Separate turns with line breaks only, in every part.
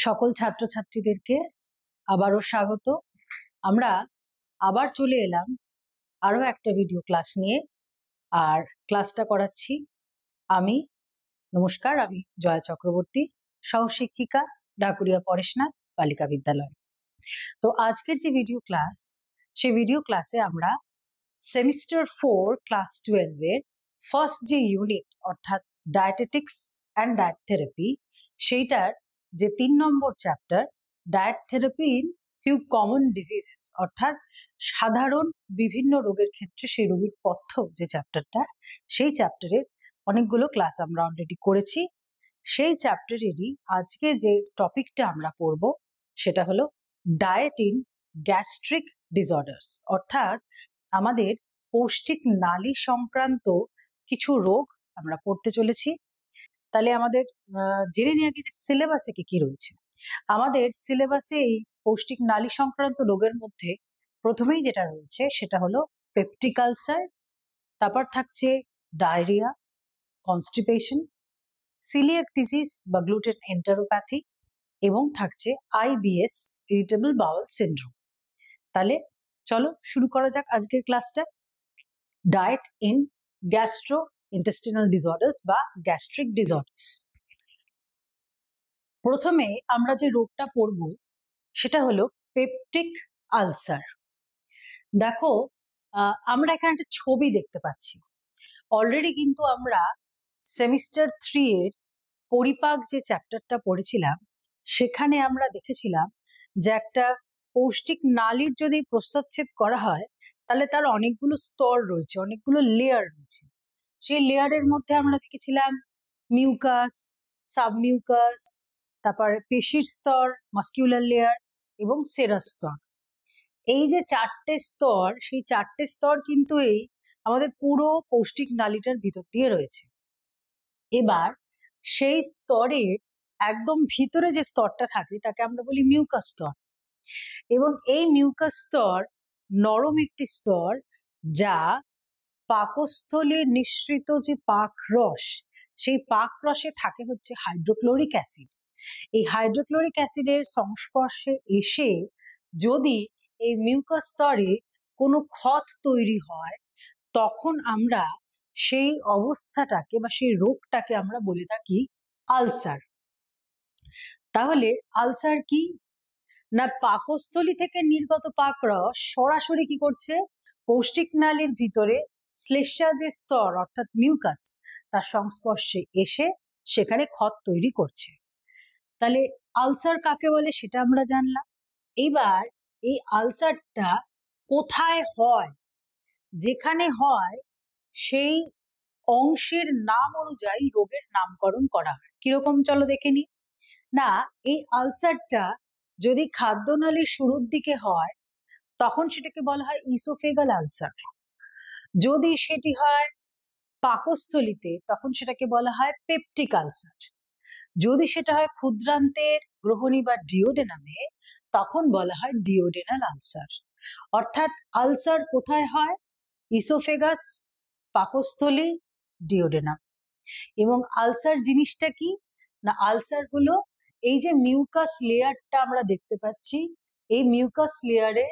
সকল ছাত্রছাত্রীদেরকে আবারও স্বাগত। আমরা আবার চলে এলাম আরো একটা ভিডিও ক্লাস নিয়ে, আর ক্লাসটা করাচ্ছি আমি। নমস্কার, আমি জয়া চক্রবর্তী, সহশিক্ষিকা, ঢাকুরিয়া পরেশনাথ বালিকা বিদ্যালয়। তো আজকের যে ভিডিও ক্লাস, সেই ভিডিও ক্লাসে আমরা সেমিস্টার 4 ক্লাস 12 এর ফার্স্ট যে ইউনিট অর্থাৎ ডায়েটেটিক্স অ্যান্ড ডায়েট থেরাপি, সেইটার যে 3 নম্বর chapter diet therapy in few common diseases, অর্থাৎ সাধারণ বিভিন্ন রোগের ক্ষেত্রে সেই রোগীর পথ্য যে চ্যাপ্টারটা, সেই চ্যাপ্টারের অনেকগুলো ক্লাস আমরা অলরেডি করেছি। সেই চ্যাপ্টারেরই আজকে যে টপিকটা আমরা পড়ব সেটা হলো ডায়েট ইন গ্যাস্ট্রিক ডিসঅর্ডার্স, অর্থাৎ আমাদের পৌষ্টিক নালী সংক্রান্ত কিছু রোগ আমরা পড়তে চলেছি। তাহলে আমাদের জেনে নিয়ে আগে সিলেবাসে কি রয়েছে। আমাদের সিলেবাসে এই পৌষ্টিক নালী সংক্রান্ত রোগের মধ্যে প্রথমেই যেটা রয়েছে সেটা হলো পেপটিক আলসার, তারপর থাকছে ডায়রিয়া, কনস্টিপেশন, সিলিয়াক ডিজিজ বা গ্লুটেন এন্টারোপ্যাথি, এবং থাকছে আইবিএস, ইরিটেবল বাউল সিনড্রোম। তাহলে চলো শুরু করা যাক আজকের ক্লাসটা। Died in gastro intestinal disorders বা গ্যাস্ট্রিক ডিসঅর্ডার্স। প্রথমে আমরা যে রোগটা পড়ব সেটা হলো পেপটিক আলসার। দেখো, আমরা এখানে একটা ছবি দেখতে পাচ্ছি। অলরেডি কিন্তু আমরা সেমিস্টার 3 এর পরিপাক যে চ্যাপ্টারটা পড়েছিলাম, সেখানে আমরা দেখেছিলাম যে একটা পৌষ্টিক নালীর যদি প্রস্থচ্ছেদ করা হয় তাহলে তার অনেকগুলো স্তর রয়েছে, অনেকগুলো লেয়ার রয়েছে। সেই লেয়ারের মধ্যে আমরা দেখেছিলাম মিউকাস, সাবমিউকাস, তারপর পেশির স্তর, মাস্কিউলার লেয়ার, এবং সেরাস স্তর। এই যে 4টে স্তর, সেই 4টে স্তর কিন্তু এই আমাদের পুরো পৌষ্টিক নালীটার ভিতর দিয়ে রয়েছে। এবার সেই স্তরের একদম ভিতরে যে স্তরটা থাকে তাকে আমরা বলি মিউকাস স্তর, এবং এই মিউকাস স্তর নরম একটি স্তর যা পাকস্থলে নিঃসৃত যে পাক রস, সেই পাক রসে থাকে হচ্ছে হাইড্রোক্লোরিক অ্যাসিড। এই হাইড্রোক্লোরিক অ্যাসিডের সংস্পর্শে এসে যদি এই মিউকাস স্তরে কোনো ক্ষত তৈরি হয়, তখন আমরা সেই অবস্থাটাকে বা সেই রোগটাকে আমরা বলে থাকি আলসার। তাহলে আলসার কি না, পাকস্থলী থেকে নির্গত পাক রস সরাসরি কি করছে, পৌষ্টিক নালীর ভিতরে শ্লেষ্মা যে স্তর অর্থাৎ মিউকাস, তার সংস্পর্শে এসে সেখানে ক্ষত তৈরি করছে। তাহলে আলসার কাকে বলে সেটা আমরা জানলাম। এবার এই আলসারটা কোথায় হয়, যেখানে হয় সেই অংশের নাম অনুযায়ী রোগের নামকরণ করা হয়। কিরকম চলো দেখে নি। না, এই আলসারটা যদি খাদ্যনালীর শুরুর দিকে হয় তখন সেটাকে বলা হয় ইসোফেগাল আলসার। যদি সেটি হয় পাকস্থলীতে তখন সেটাকে বলা হয় পেপটিক আলসার। যদি সেটা হয় ক্ষুদ্রান্তের গ্রহণী বা ডিওডেনামে তখন বলা হয় ডিওডেনাল আলসার। অর্থাৎ আলসার কোথায় হয়, ইসোফেগাস, পাকস্থলী, ডিওডেনাম। এবং আলসার জিনিসটা কি না, আলসার হলো এই যে মিউকাস লেয়ারটা আমরা দেখতে পাচ্ছি, এই মিউকাস লেয়ারে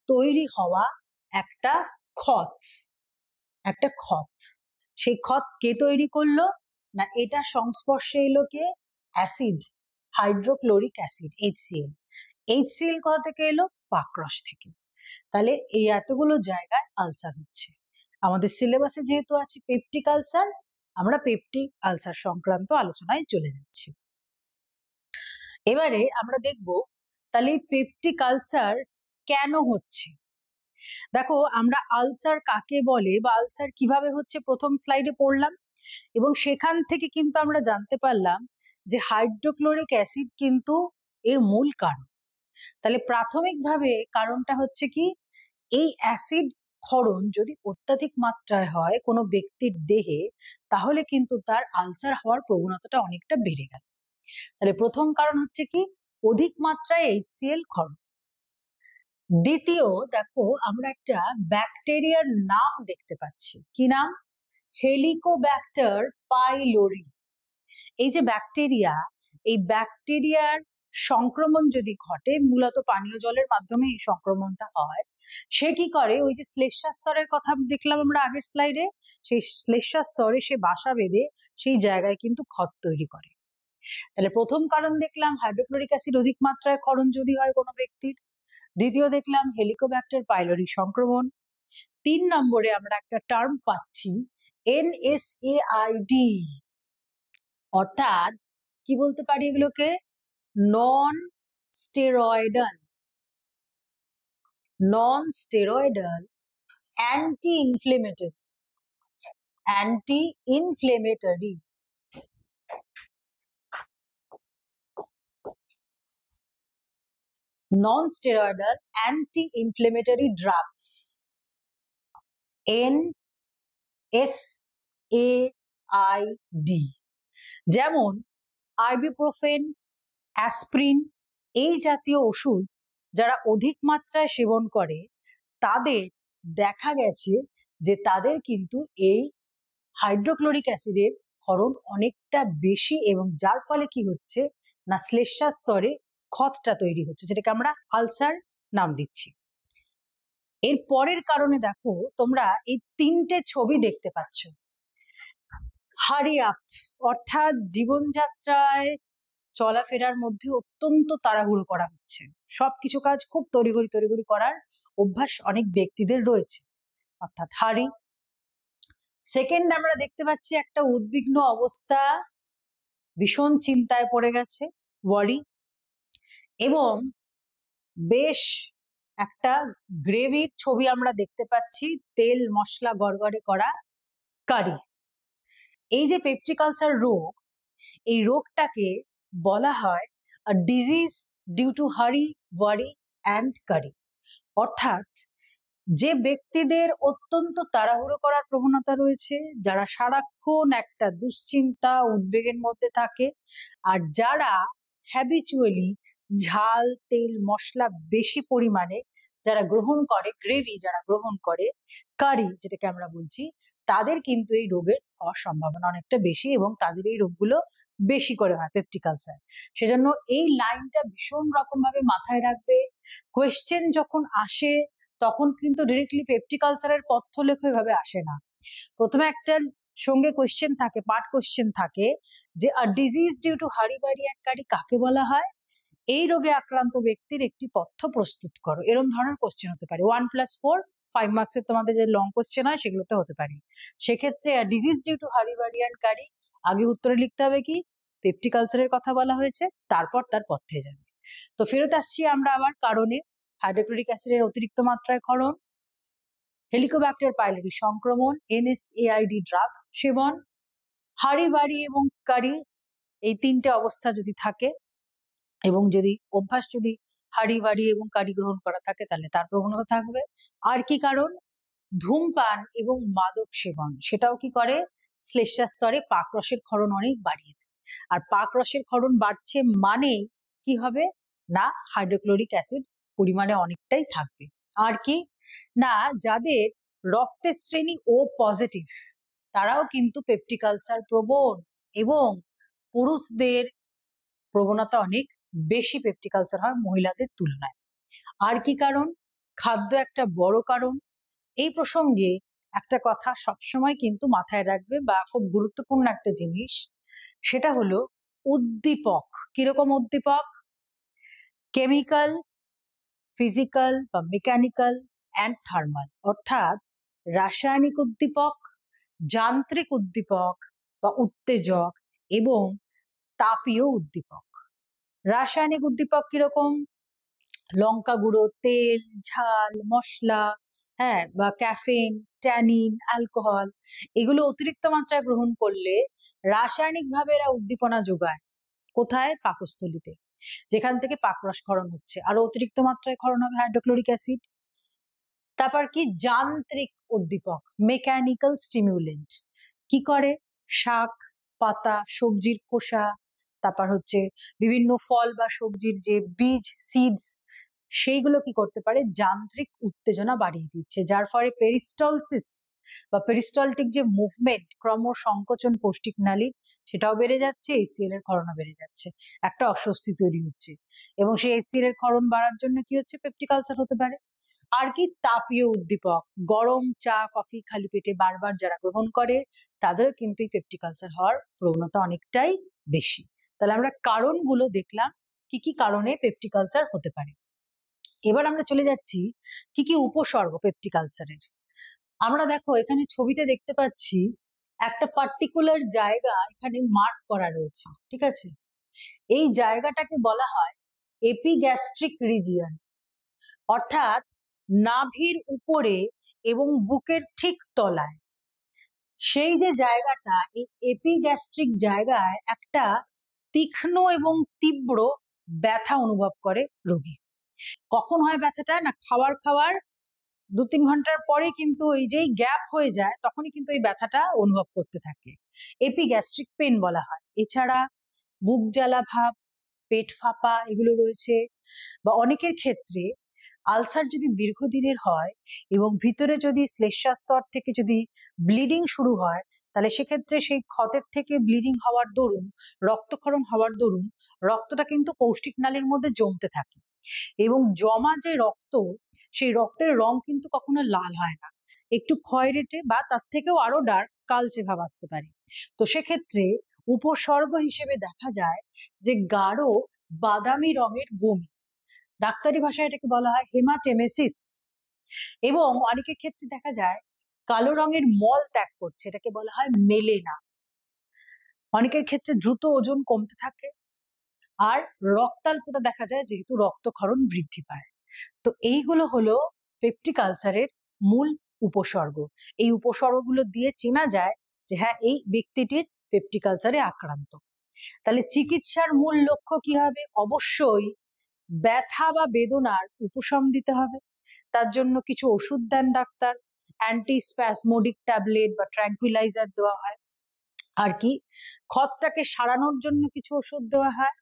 তৈরি হওয়া একটা ক্ষত, একটা ক্ষত। সেই ক্ষত কে তৈরি করলো না, এটা সংস্পর্শে এলো কে, acid, hydrochloric acid, HCl। HCl কোথা থেকে এলো, পাকরস থেকে। তাহলে এই এতগুলো জায়গায় আলসার হচ্ছে। আমাদের সিলেবাসে যেহেতু আছে পেপটিক আলসার, আমরা পেপটিক আলসার সংক্রান্ত আলোচনায় চলে যাচ্ছি। এবারে আমরা দেখব তাহলে পেপটিক আলসার কেন হচ্ছে। দেখো, আমরা আলসার কাকে বলে বা আলসার কিভাবে হচ্ছে প্রথম স্লাইডে পড়লাম, এবং সেখান থেকে কিন্তু আমরা জানতে পারলাম যে হাইড্রোক্লোরিক অ্যাসিড কিন্তু এর মূল কারণ। তাহলে প্রাথমিকভাবে কারণটা হচ্ছে কি, এই অ্যাসিড ক্ষরণ যদি অত্যাধিক মাত্রায় হয় কোনো ব্যক্তির দেহে, তাহলে কিন্তু তার আলসার হওয়ার প্রবণতাটা অনেকটা বেড়ে গেল। তাহলে প্রথম কারণ হচ্ছে কি, অধিক মাত্রায় HCl ক্ষরণ। দ্বিতীয়, দেখো আমরা একটা ব্যাকটেরিয়ার নাম দেখতে পাচ্ছি, কি নাম, হেলিকোব্যাক্টার পাইলোরি। এই যে ব্যাকটেরিয়া, এই ব্যাকটেরিয়ার সংক্রমণ যদি ঘটে, মূলত পানীয় জলের মাধ্যমে এই সংক্রমণটা হয়, সে কি করে, ওই যে শ্লেষ্মা স্তরের কথা দেখলাম আমরা আগের স্লাইডে, সেই শ্লেষ্মা স্তরে সে বাসা বেঁধে সেই জায়গায় কিন্তু ক্ষত তৈরি করে। তাহলে প্রথম কারণ দেখলাম হাইড্রোক্লোরিক অ্যাসিড অধিক মাত্রায় ক্ষরণ যদি হয় কোনো ব্যক্তির। দ্বিতীয় দেখলাম হেলিকোব্যাক্টার পাইলোরি সংক্রমণ। 3 নম্বরে আমরা একটা টার্ম পাচ্ছি NSAID, অর্থাৎ কি বলতে পারি এগুলোকে, non steroidal anti inflammatory non-steroidal anti-inflammatory drugs, NSAID, যেমন আইবুপ্রোফেন, অ্যাসপ্রিন, এই জাতীয় ওষুধ যারা অধিক মাত্রায় সেবন করে তাদের দেখা গেছে যে তাদের কিন্তু এই হাইড্রোক্লোরিক অ্যাসিডের ক্ষরণ অনেকটা বেশি, এবং যার ফলে কি হচ্ছে না, শ্লেষ্মা স্তরে ক্ষতটা তৈরি হচ্ছে, যেটাকে আমরা আলসার নাম দিচ্ছি। এর পরের কারণে দেখো তোমরা এই 3টে ছবি দেখতে পাচ্ছ। হারি আপ, অর্থাৎ জীবনযাত্রায় চলাফেরার মধ্যে অত্যন্ত তাড়াহুড়ো করা হচ্ছে, সবকিছু কাজ খুব তড়িঘড়ি করার অভ্যাস অনেক ব্যক্তিদের রয়েছে, অর্থাৎ হারি। সেকেন্ড, আমরা দেখতে পাচ্ছি একটা উদ্বিগ্ন অবস্থা, ভীষণ চিন্তায় পড়ে গেছে, ওয়ারি। এবং বেশ একটা গ্রেভির ছবি আমরা দেখতে পাচ্ছি, তেল মশলা গড়গড়ে করা কারি। এই যে পেপটিক আলসার রোগ, এই রোগটাকে বলা হয় আ ডিজিজ ডিউ টু হারি, ওয়ারি অ্যান্ড কারি, অর্থাৎ যে ব্যক্তিদের অত্যন্ত তাড়াহুড়ো করার প্রবণতা রয়েছে, যারা সারাক্ষণ একটা দুশ্চিন্তা উদ্বেগের মধ্যে থাকে, আর যারা হ্যাবিচুয়ালি ঝাল তেল মশলা বেশি পরিমাণে যারা গ্রহণ করে, গ্রেভি যারা গ্রহণ করে, কারি যেটাকে আমরা বলছি, তাদের কিন্তু এই রোগের হওয়ার সম্ভাবনা অনেকটা বেশি, এবং তাদের এই রোগগুলো বেশি করে হয় পেপটিক আলসার। সেজন্য এই লাইনটা ভীষণ রকম ভাবে মাথায় রাখবে। কোয়েশ্চেন যখন আসে তখন কিন্তু ডিরেক্টলি পেপটিক আলসারের পথ্যলেখ এভাবে আসে না, প্রথমে একটা সঙ্গে কোয়েশ্চেন থাকে, পার্ট কোয়েশ্চেন থাকে, যে আ ডিজিজ ডিউ টু হারি বারি অ্যান্ড কারি কাকে বলা হয়, এই রোগে আক্রান্ত ব্যক্তির একটি পথ্য প্রস্তুত করো, এরকম ধরনের কোয়েশ্চেন হতে পারে। 1+4 5 মার্কসের তোমাদের যে লং কোয়েশ্চেন হয় সেগুলোতে হতে পারে। সেক্ষেত্রে ডিজিজ ডিউ টু হারি বারি অ্যান্ড কারি আগে উত্তরে লিখতে হবে কি, পেপটিক আলসারের কথা বলা হয়েছে, তারপর তার পথ্যে যাবে। তো ফেরত আসছি আমরা আবার কারণে, হাইড্রোক্লোরিক অ্যাসিডের অতিরিক্ত মাত্রায় ক্ষরণ, হেলিকোব্যাক্টার পাইলোরি সংক্রমণ, NSAID ড্রাগ সেবন, হারি বারি এবং কারি, এই 3টে অবস্থা যদি থাকে, এবং যদি অভ্যাস যদি হাড়ি বাড়ি এবং কারি গ্রহণ করা থাকে, তাহলে তার প্রবণতা থাকবে। আর কি কারণ, ধূমপান এবং মাদক সেবন, সেটাও কি করে, শ্লেষ্মা স্তরে পাকরসের ক্ষরণ অনেক বাড়িয়ে দেয়, আর পাকরসের ক্ষরণ বাড়ছে মানেই কি হবে না, হাইড্রোক্লোরিক অ্যাসিড পরিমাণে অনেকটাই থাকবে। আর কি না, যাদের রক্তের শ্রেণী ও পজিটিভ তারাও কিন্তু পেপটিক আলসার প্রবণ, এবং পুরুষদের প্রবণতা অনেক বেশি পেপটিক আলসার হয় মহিলাদের তুলনায়। আর কি কারণ, খাদ্য একটা বড় কারণ। এই প্রসঙ্গে একটা কথা সবসময় কিন্তু মাথায় রাখবে, বা খুব গুরুত্বপূর্ণ একটা জিনিস, সেটা হলো উদ্দীপক। কিরকম উদ্দীপক, কেমিক্যাল, ফিজিক্যাল বা মেকানিক্যাল অ্যান্ড থার্মাল, অর্থাৎ রাসায়নিক উদ্দীপক, যান্ত্রিক উদ্দীপক বা উত্তেজক, এবং তাপীয় উদ্দীপক। রাসায়নিক উদ্দীপক কিরকম, লঙ্কা গুঁড়ো, তেল, ঝাল, মশলা, হ্যাঁ, বা ক্যাফেন, ট্যানিন, অ্যালকোহল, এগুলো অতিরিক্ত মাত্রায় গ্রহণ করলে রাসায়নিক ভাবে এরা উদ্দীপনা যোগায়, কোথায়, পাকস্থলীতে, যেখান থেকে পাকরস ক্ষরণ হচ্ছে, আর অতিরিক্ত মাত্রায় ক্ষরণ হবে হাইড্রোক্লোরিক অ্যাসিড। তারপর কি, যান্ত্রিক উদ্দীপক, মেকানিক্যাল স্টিমুলেন্ট, কি করে, শাক পাতা, সবজির খোসা, তারপর হচ্ছে বিভিন্ন ফল বা সবজির যে বীজ, সিডস, সেইগুলো কি করতে পারে, যান্ত্রিক উত্তেজনা বাড়িয়ে দিচ্ছে, যার ফলে পেরিস্টলসিস বা পেরিস্টলটিক যে মুভমেন্ট, ক্রমসংকোচন পৌষ্টিক নালীর, সেটাও বেড়ে যাচ্ছে, HCl এর ক্ষরণও বেড়ে যাচ্ছে, একটা অস্বস্তি তৈরি হচ্ছে। এবং সেই HCl এর ক্ষরণ বাড়ার জন্য কি হচ্ছে, পেপটিক আলসার হতে পারে। আর কি, তাপীয় উদ্দীপক, গরম চা কফি খালি পেটে বারবার যারা গ্রহণ করে তাদের কিন্তু এই পেপটিক আলসার হওয়ার প্রবণতা অনেকটাই বেশি। তাহলে আমরা কারণগুলো দেখলাম, কি কি কারণে পেপটিক আলসার হতে পারে। এবার আমরা চলে যাচ্ছি কি কি উপসর্গ পেপটিক আলসারের। আমরা দেখো এখানে ছবিতে দেখতে পাচ্ছি একটা পার্টিকুলার জায়গা এখানে মার্ক করা রয়েছে, ঠিক আছে? এই জায়গাটাকে বলা হয় এপিগ্যাস্ট্রিক রিজিয়ন, অর্থাৎ নাভির উপরে এবং বুকের ঠিক তলায়। সেই যে জায়গাটা, এই এপিগ্যাস্ট্রিক জায়গায় একটা তীক্ষ্ণ এবং তীব্র ব্যথা অনুভব করে রোগী। কখন হয় ব্যথাটা? না, খাওয়ার 2-3 ঘন্টার পরে কিন্তু এই যেই গ্যাপ হয়ে যায় তখনই কিন্তু এই ব্যথাটা অনুভব করতে থাকে, এপিগ্যাস্ট্রিক পেন বলা হয়। এছাড়া বুক জ্বালা ভাব, পেট ফাঁপা এগুলো রয়েছে। বা অনেকের ক্ষেত্রে আলসার যদি দীর্ঘদিনের হয় এবং ভিতরে যদি শ্লেষ্মাস্তর থেকে যদি ব্লিডিং শুরু হয়, তাহলে সেক্ষেত্রে সেই ক্ষতের থেকে ব্লিডিং হওয়ার দরুন, রক্তক্ষরণ হওয়ার দরুন রক্তটা কিন্তু পৌষ্টিক নালীর মধ্যে জমতে থাকে এবং জমা যে রক্ত, সেই রক্তের রং কিন্তু কখনো লাল হয় না, একটু খয়েরিটে বা তার থেকেও আরো ডার্ক কালচে ভাব আসতে পারে। তো সেক্ষেত্রে উপসর্গ হিসেবে দেখা যায় যে গাঢ় বাদামি রঙের বমি, ডাক্তারি ভাষায় এটাকে বলা হয় হেমাটেমেসিস। এবং অনেকের ক্ষেত্রে দেখা যায় কালো রঙের মল ত্যাগ করছে, এটাকে বলা হয় মেলেনা। অনেকের ক্ষেত্রে দ্রুত ওজন কমতে থাকে আর রক্তাল্পতা দেখা যায় যেহেতু রক্তক্ষরণ বৃদ্ধি পায়। তো এইগুলো হলো পেপটিক আলসারের মূল উপসর্গ। এই উপসর্গগুলো দিয়ে চেনা যায় যে হ্যাঁ, এই ব্যক্তিটির পেপটিক আলসারে আক্রান্ত। তাহলে চিকিৎসার মূল লক্ষ্য কি হবে? অবশ্যই ব্যথা বা বেদনার উপশম দিতে হবে। তার জন্য কিছু ওষুধ দেন ডাক্তার, অ্যান্টিস্প্যাসমোডিক ট্যাবলেট বা ট্র্যাঙ্কুইলাইজার দেওয়া হয়। আর কি, ক্ষতটাকে সারানোর জন্য কিছু ওষুধ দেওয়া হয়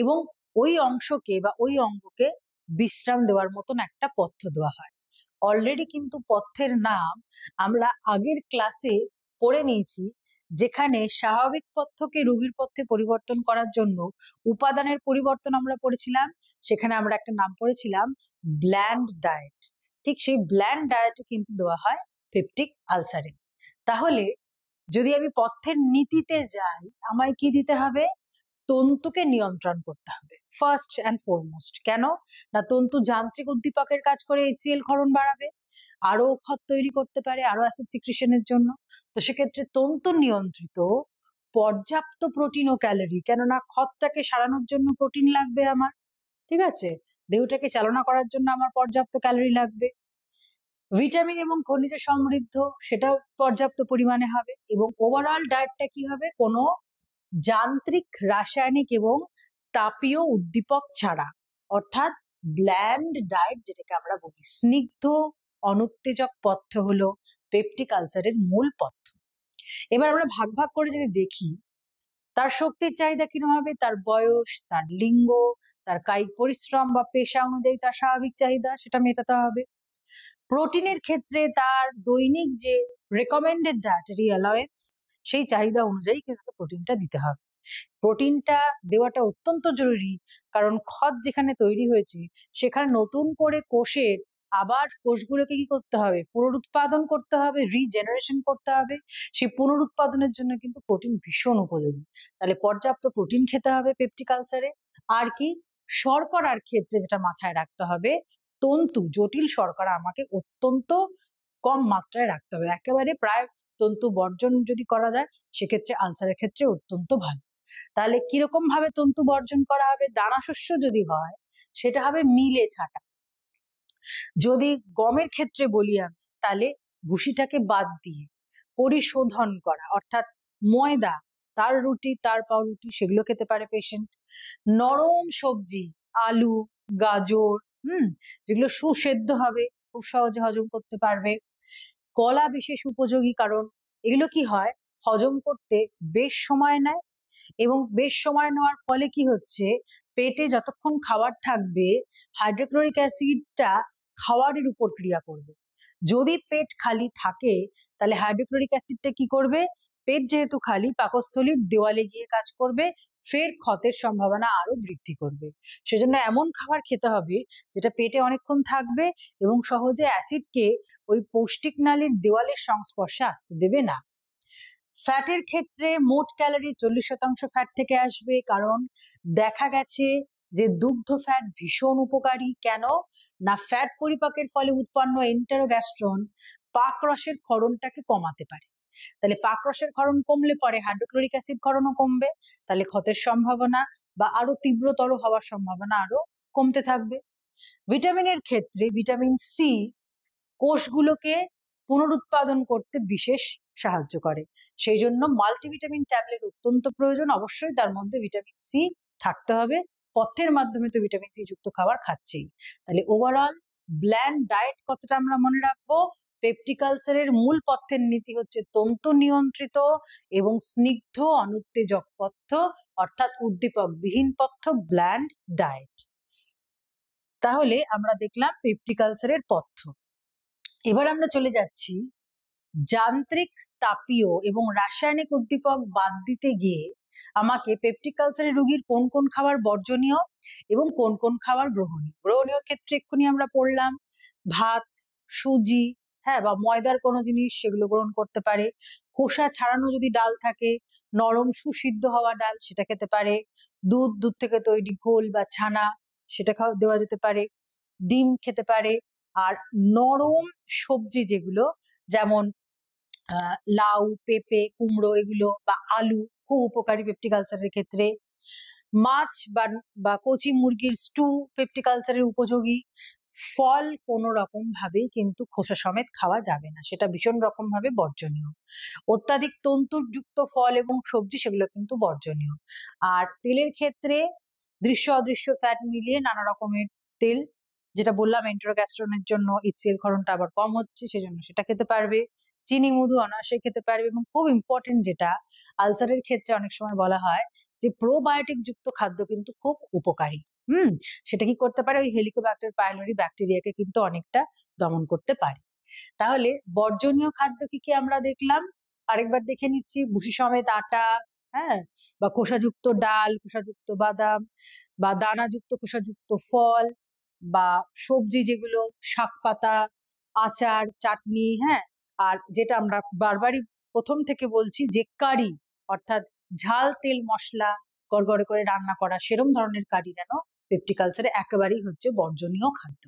এবং ওই অংশকে বা ওই অঙ্গকে বিশ্রাম দেওয়ার মতন একটা পথ্য দেওয়া হয়। অলরেডি কিন্তু পথ্যের নাম আমরা আগের ক্লাসে পড়ে নিয়েছি, যেখানে স্বাভাবিক পথ্যকে রোগীর পথ্যে পরিবর্তন করার জন্য উপাদানের পরিবর্তন আমরা পড়েছিলাম। সেখানে আমরা একটা নাম পড়েছিলাম ব্ল্যান্ড ডায়েট। ঠিক সেই ব্ল্যান্ড ডায়েটে কিন্তু দেওয়া হয় পেপটিক আলসারে। তাহলে যদি আমি পথ্যের নীতিতে যাই, আমায় কি দিতে হবে? তন্তুকে নিয়ন্ত্রণ করতে হবে ফার্স্ট অ্যান্ড ফরমোস্ট। কেন না, তন্তু যান্ত্রিক উদ্দীপকের কাজ করে, HCl ক্ষরণ বাড়াবে, আরো ক্ষত তৈরি করতে পারে, আরো অ্যাসিড সিক্রেশনের জন্য। তো সেক্ষেত্রে তন্তু নিয়ন্ত্রিত পর্যাপ্ত প্রোটিন ও ক্যালোরি, কেননা ক্ষতটাকে সারানোর জন্য প্রোটিন লাগবে আমার, ঠিক আছে? দেহটাকে চালনা করার জন্য আমার পর্যাপ্ত ক্যালোরি লাগবে, ভিটামিন এবং খনিজ সমৃদ্ধ, সেটাও পর্যাপ্ত পরিমাণে হবে। এবং ওভারঅল ডায়েটটা কি হবে? কোনো যান্ত্রিক, রাসায়নিক এবং তাপীয় উদ্দীপক ছাড়া, অর্থাৎ ব্ল্যান্ড ডায়েট যেটাকে আমরা বলি। স্নিগ্ধ অনুত্তেজক পথ্য হলো পেপটিক আলসারের মূল পথ্য। এবার আমরা ভাগ ভাগ করে যদি দেখি, তার শক্তির চাহিদা কিরকম হবে, তার বয়স, তার লিঙ্গ, তার কায়িক পরিশ্রম বা পেশা অনুযায়ী তার স্বাভাবিক চাহিদা সেটা মেটাতে হবে। প্রোটিনের ক্ষেত্রে তার দৈনিক যে রেকমেন্ডেড ডায়েটারি অ্যালাওয়েন্স, সেই চাহিদা অনুযায়ী কিন্তু প্রোটিনটা দিতে হবে। প্রোটিনটা দেওয়াটা অত্যন্ত জরুরি, কারণ ক্ষত যেখানে তৈরি হয়েছে সেখানে নতুন করে কোষের আবার কোষগুলোকে কি করতে হবে? পুনরুৎপাদন করতে হবে, রিজেনারেশন করতে হবে। সেই পুনরুৎপাদনের জন্য কিন্তু প্রোটিন ভীষণ উপযোগী। তাহলে পর্যাপ্ত প্রোটিন খেতে হবে পেপটিক আলসারে। আর কি, শর্করার ক্ষেত্রে যেটা মাথায় রাখতে হবে, তন্তু জটিল শর্করা আমাকে অত্যন্ত কম মাত্রায় রাখতে হবে, একেবারে প্রায় তন্তু বর্জন যদি করা যায় সেক্ষেত্রে আলসারের ক্ষেত্রে অত্যন্ত ভালো। তাহলে কিরকম ভাবে তন্তু বর্জন করা হবে? দানা শস্য যদি হয় সেটা হবে মিলে ছাঁটা। যদি গমের ক্ষেত্রে বলি আমি, তাহলে ভুসিটাকে বাদ দিয়ে পরিশোধন করা, অর্থাৎ ময়দা, তার রুটি, তার পাউরুটি, সেগুলো খেতে পারে পেশেন্ট। নরম সবজি, আলু, গাজর, যেগুলো সুসেদ্ধ হবে, খুব সহজে হজম করতে পারবে। কলা বিশেষ উপযোগী, কারণ এগুলো কি হয়, হজম করতে বেশ সময় নেয় এবং বেশ সময় নেওয়ার ফলে কি হচ্ছে, পেটে যতক্ষণ খাবার থাকবে হাইড্রোক্লোরিক অ্যাসিডটা খাওয়ারের উপর ক্রিয়া করবে। যদি পেট খালি থাকে তাহলে হাইড্রোক্লোরিক অ্যাসিডটা কি করবে, পেট যেহেতু খালি পাকস্থলীর দেওয়ালে গিয়ে কাজ করবে, ফের ক্ষতের সম্ভাবনা আরো বৃদ্ধি করবে। সেজন্য এমন খাবার খেতে হবে যেটা পেটে অনেকক্ষণ থাকবে এবং সহজে অ্যাসিডকে ওই পৌষ্টিক নালীর দেওয়ালের সংস্পর্শে আসতে দেবে না। ফ্যাটের ক্ষেত্রে মোট ক্যালোরি 40% ফ্যাট থেকে আসবে, কারণ দেখা গেছে যে দুগ্ধ ফ্যাট ভীষণ উপকারী। কেন না, ফ্যাট পরিপাকের ফলে উৎপন্ন এন্টারোগ্যাস্ট্রন পাকরসের ক্ষরণটাকে কমাতে পারে। তাহলে পাকরসের ক্ষরণ কমলে পরে হাইড্রোক্লোরিক অ্যাসিড ক্ষরণও কমবে, তাহলে ক্ষতের সম্ভাবনা বা আরো তীব্রতর হওয়ার সম্ভাবনা আরো কমতে থাকবে। ভিটামিনের ক্ষেত্রে ভিটামিন সি কোষগুলোকে পুনরুৎপাদন করতে বিশেষ সাহায্য করে, সেই জন্য মাল্টিভিটামিন ট্যাবলেট অত্যন্ত প্রয়োজন। অবশ্যই তার মধ্যে ভিটামিন সি থাকতে হবে, পথ্যের মাধ্যমে তো ভিটামিন সি যুক্ত খাবার খাচ্ছেই। তাহলে ওভারঅল ব্ল্যান্ড ডায়েট কথাটা আমরা মনে রাখবো। পেপটিক আলসারের মূল পথ্যের নীতি হচ্ছে তন্তু নিয়ন্ত্রিত এবং স্নিগ্ধ অনুত্তেজক পথ্য, অর্থাৎ উদ্দীপকবিহীন পথ্য, ব্ল্যান্ড ডায়েট। তাহলে আমরা দেখলাম পেপটিক আলসারের পথ্য। এবার আমরা চলে যাচ্ছি যান্ত্রিক, তাপীয় এবং রাসায়নিক উদ্দীপক বাদ দিতে গিয়ে আমাকে পেপটিক আলসারের রোগীর কোন কোন খাবার বর্জনীয় এবং কোন কোন খাবার গ্রহণীয়। গ্রহণীয় ক্ষেত্রে এক্ষুনি আমরা পড়লাম ভাত, সুজি, হ্যাঁ, বা ময়দার কোনো জিনিস সেগুলো গ্রহণ করতে পারে। খোসা ছাড়ানো যদি ডাল থাকে, নরম সুসিদ্ধ হওয়া ডাল সেটা খেতে পারে। দুধ থেকে তৈরি ঘোল বা ছানা সেটা দেওয়া যেতে পারে। ডিম খেতে পারে। আর নরম সবজি যেগুলো, যেমন লাউ, পেঁপে, কুমড়ো এগুলো বা আলু খুব উপকারী পেপটিক আলসারের ক্ষেত্রে। মাছ বা কচি মুরগির স্টু পেপটিক আলসারের উপযোগী। ফল কোনো রকম ভাবেই কিন্তু খোসা সমেত খাওয়া যাবে না, সেটা ভীষণ রকম ভাবে বর্জনীয়। অত্যাধিক তন্তুযুক্ত ফল এবং সবজি সেগুলো কিন্তু বর্জনীয়। আর তেলের ক্ষেত্রে দৃশ্য অদৃশ্য ফ্যাট মিলিয়ে নানা রকমের তেল, যেটা বললাম এন্টারোগ্যাস্ট্রনের জন্য এইচসিএল ক্ষরণটা আবার কম হচ্ছে, সেজন্য সেটা খেতে পারবে। চিনি, মধু অনায়াসে খেতে পারবে। এবং খুব ইম্পর্টেন্ট যেটা আলসারের ক্ষেত্রে অনেক সময় বলা হয় যে প্রোবায়োটিক যুক্ত খাদ্য কিন্তু খুব উপকারী। সেটা কি করতে পারে, ওই হেলিকোব্যাক্টার পাইলোরি ব্যাকটেরিয়াকে কিন্তু অনেকটা দমন করতে পারে। তাহলে বর্জনীয় খাদ্য কি কি আমরা দেখলাম, আরেকবার দেখে নিচ্ছি। ভুসি সমেত আটা, হ্যাঁ, বা খোসাযুক্ত ডাল, খোসাযুক্ত বাদাম, বা দানাযুক্ত খোসাযুক্ত ফল, বা সবজি যেগুলো শাক পাতা, আচার, চাটনি, হ্যাঁ। আর যেটা আমরা বারবারই প্রথম থেকে বলছি যে কারি, অর্থাৎ ঝাল তেল মশলা গড়গড়ে করে রান্না করা সেরম ধরনের কারি যেন পেপটিক আলসারে একেবারেই হচ্ছে বর্জনীয় খাদ্য।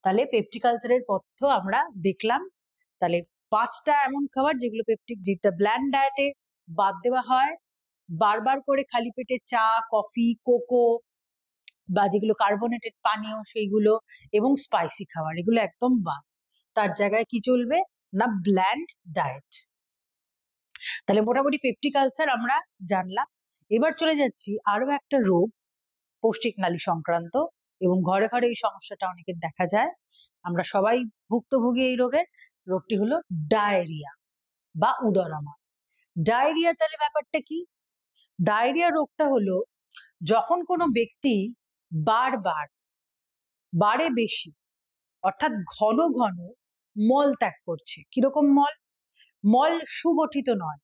তাহলে পেপটিক আলসারের পথ্য আমরা দেখলাম। তাহলে 5টা এমন খাবার যেগুলো যেটা ব্ল্যান্ড ডায়েটে বাদ দেওয়া হয়। বারবার করে খালি পেটে চা, কফি, কোকো বা যেগুলো কার্বোনেটেড পানীয় সেইগুলো, এবং স্পাইসি খাবার, এগুলো একদম বাদ। তার জায়গায় কি চলবে না, ব্ল্যান্ড ডায়েট। তাহলে মোটামুটি পেপটিক আলসার আমরা জানলাম। এবার চলে যাচ্ছি আরো একটা রোগ, পৌষ্টিক নালী সংক্রান্ত, এবং ঘরে ঘরে এই সমস্যাটা অনেকের দেখা যায়। আমরা সবাই ভুক্তভোগী এই রোগের। রোগটি হলো ডায়রিয়া বা উদরমা। ডায়রিয়া, তাহলে ব্যাপারটা কি? ডায়রিয়া রোগটা হলো যখন কোনো ব্যক্তি বারবার, বারে বেশি, অর্থাৎ ঘন ঘন মল ত্যাগ করছে। কিরকম মল? মল সুগঠিত নয়,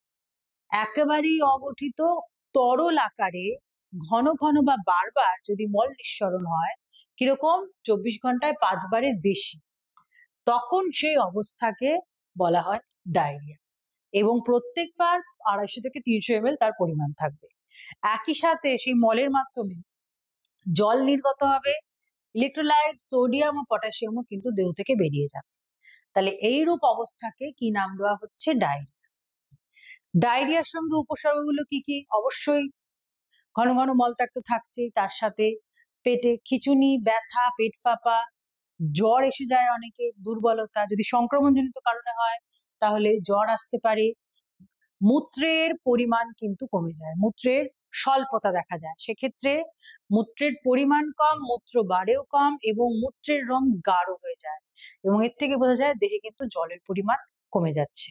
একেবারেই অগঠিত, তরল আকারে ঘন ঘন বা বারবার যদি মল নিঃসরণ হয়, কিরকম 24 ঘন্টায় 5 বারের বেশি, তখন সেই অবস্থাকে বলা হয় ডায়রিয়া। এবং প্রত্যেকবার 250 থেকে 300 ml তার পরিমাণ থাকবে। একই সাথে সেই মলের মাধ্যমে জল নির্গত হবে, ইলেকট্রোলাইট, সোডিয়াম ও পটাশিয়ামও কিন্তু দেহ থেকে বেরিয়ে যাবে। তাহলে এইরূপ অবস্থাকে কি নাম দেওয়া হচ্ছে? ডায়রিয়া। ডায়রিয়ার সঙ্গে উপসর্গগুলো কি কি? অবশ্যই ঘন ঘন মলত্যাগ তো থাকছেই, তার সাথে পেটে খিঁচুনি, ব্যথা, পেট ফাঁপা, জ্বর এসে যায় অনেকে, দুর্বলতা, যদি সংক্রমণজনিত কারণে হয় তাহলে জ্বর আসতে পারে। মূত্রের পরিমাণ কিন্তু কমে যায়, মূত্রের স্বল্পতা দেখা যায়, সেক্ষেত্রে মূত্রের পরিমাণ কম, মূত্র বাড়েও কম, এবং মূত্রের রং গাঢ় হয়ে যায়, এবং এর থেকে বোঝা যায় দেহে কিন্তু জলের পরিমাণ কমে যাচ্ছে।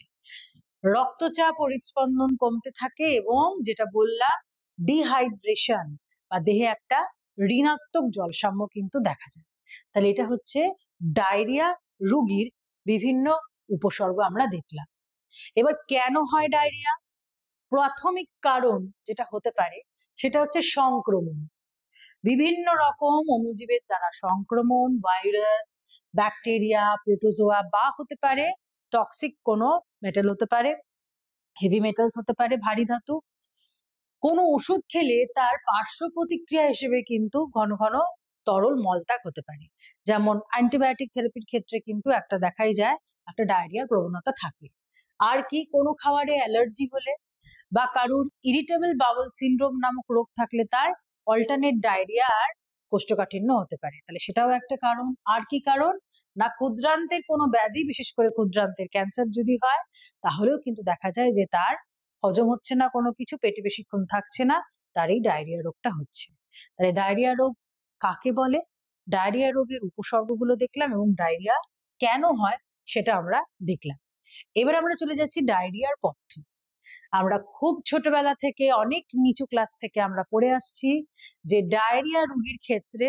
রক্তচাপ ও হৃদস্পন্দন কমতে থাকে, এবং যেটা বললাম ডিহাইড্রেশন বা দেহে একটা ঋণাত্মক জলসাম্য কিন্তু দেখা যায়। তাহলে এটা হচ্ছে ডায়রিয়া রোগীর বিভিন্ন উপসর্গ আমরা দেখলাম। এবার কেন হয় ডায়রিয়া? প্রাথমিক কারণ যেটা হতে পারে সেটা হচ্ছে সংক্রমণ। বিভিন্ন রকম অণুজীবের দ্বারা সংক্রমণ, ভাইরাস, ব্যাকটেরিয়া, প্রোটোজোয়া, বা হতে পারে টক্সিক কোনো মেটাল হতে পারে, হেভি মেটালস হতে পারে, ভারী ধাতু। কোনো ওষুধ খেলে তার পার্শ্ব প্রতিক্রিয়া হিসেবে কিন্তু ঘন ঘন তরল মলত্যাগ হতে পারে। যেমন অ্যান্টিবায়োটিক থেরাপির ক্ষেত্রে কিন্তু একটা দেখাই যায়, একটা ডায়রিয়ার প্রবণতা থাকে। আর কি, কোনো খাবারে অ্যালার্জি হলে বা কারুর ইরিটেবল বাউল সিনড্রোম নামক রোগ থাকলে তার অল্টারনেট ডায়রিয়া আর কোষ্ঠকাঠিন্য হতে পারে, তাহলে সেটাও একটা কারণ। আর কি কারণ না, ক্ষুদ্রান্তের কোনো ব্যাধি, বিশেষ করে ক্ষুদ্রান্তের ক্যান্সার যদি হয়, তাহলেও কিন্তু দেখা যায় যে তার হজম হচ্ছে না কোনো কিছু, পেটে বেশিক্ষণ থাকছে না, তার এই ডায়রিয়া রোগটা হচ্ছে। তাহলে ডায়রিয়া রোগ কাকে বলে, ডায়রিয়া রোগের উপসর্গগুলো দেখলাম এবং ডায়রিয়া কেন হয় সেটা আমরা দেখলাম। এবার আমরা চলে যাচ্ছি ডায়রিয়ার পথ্য। আমরা খুব ছোটবেলা থেকে, অনেক নিচু ক্লাস থেকে আমরা পড়ে আসছি যে ডায়রিয়া রোগীর ক্ষেত্রে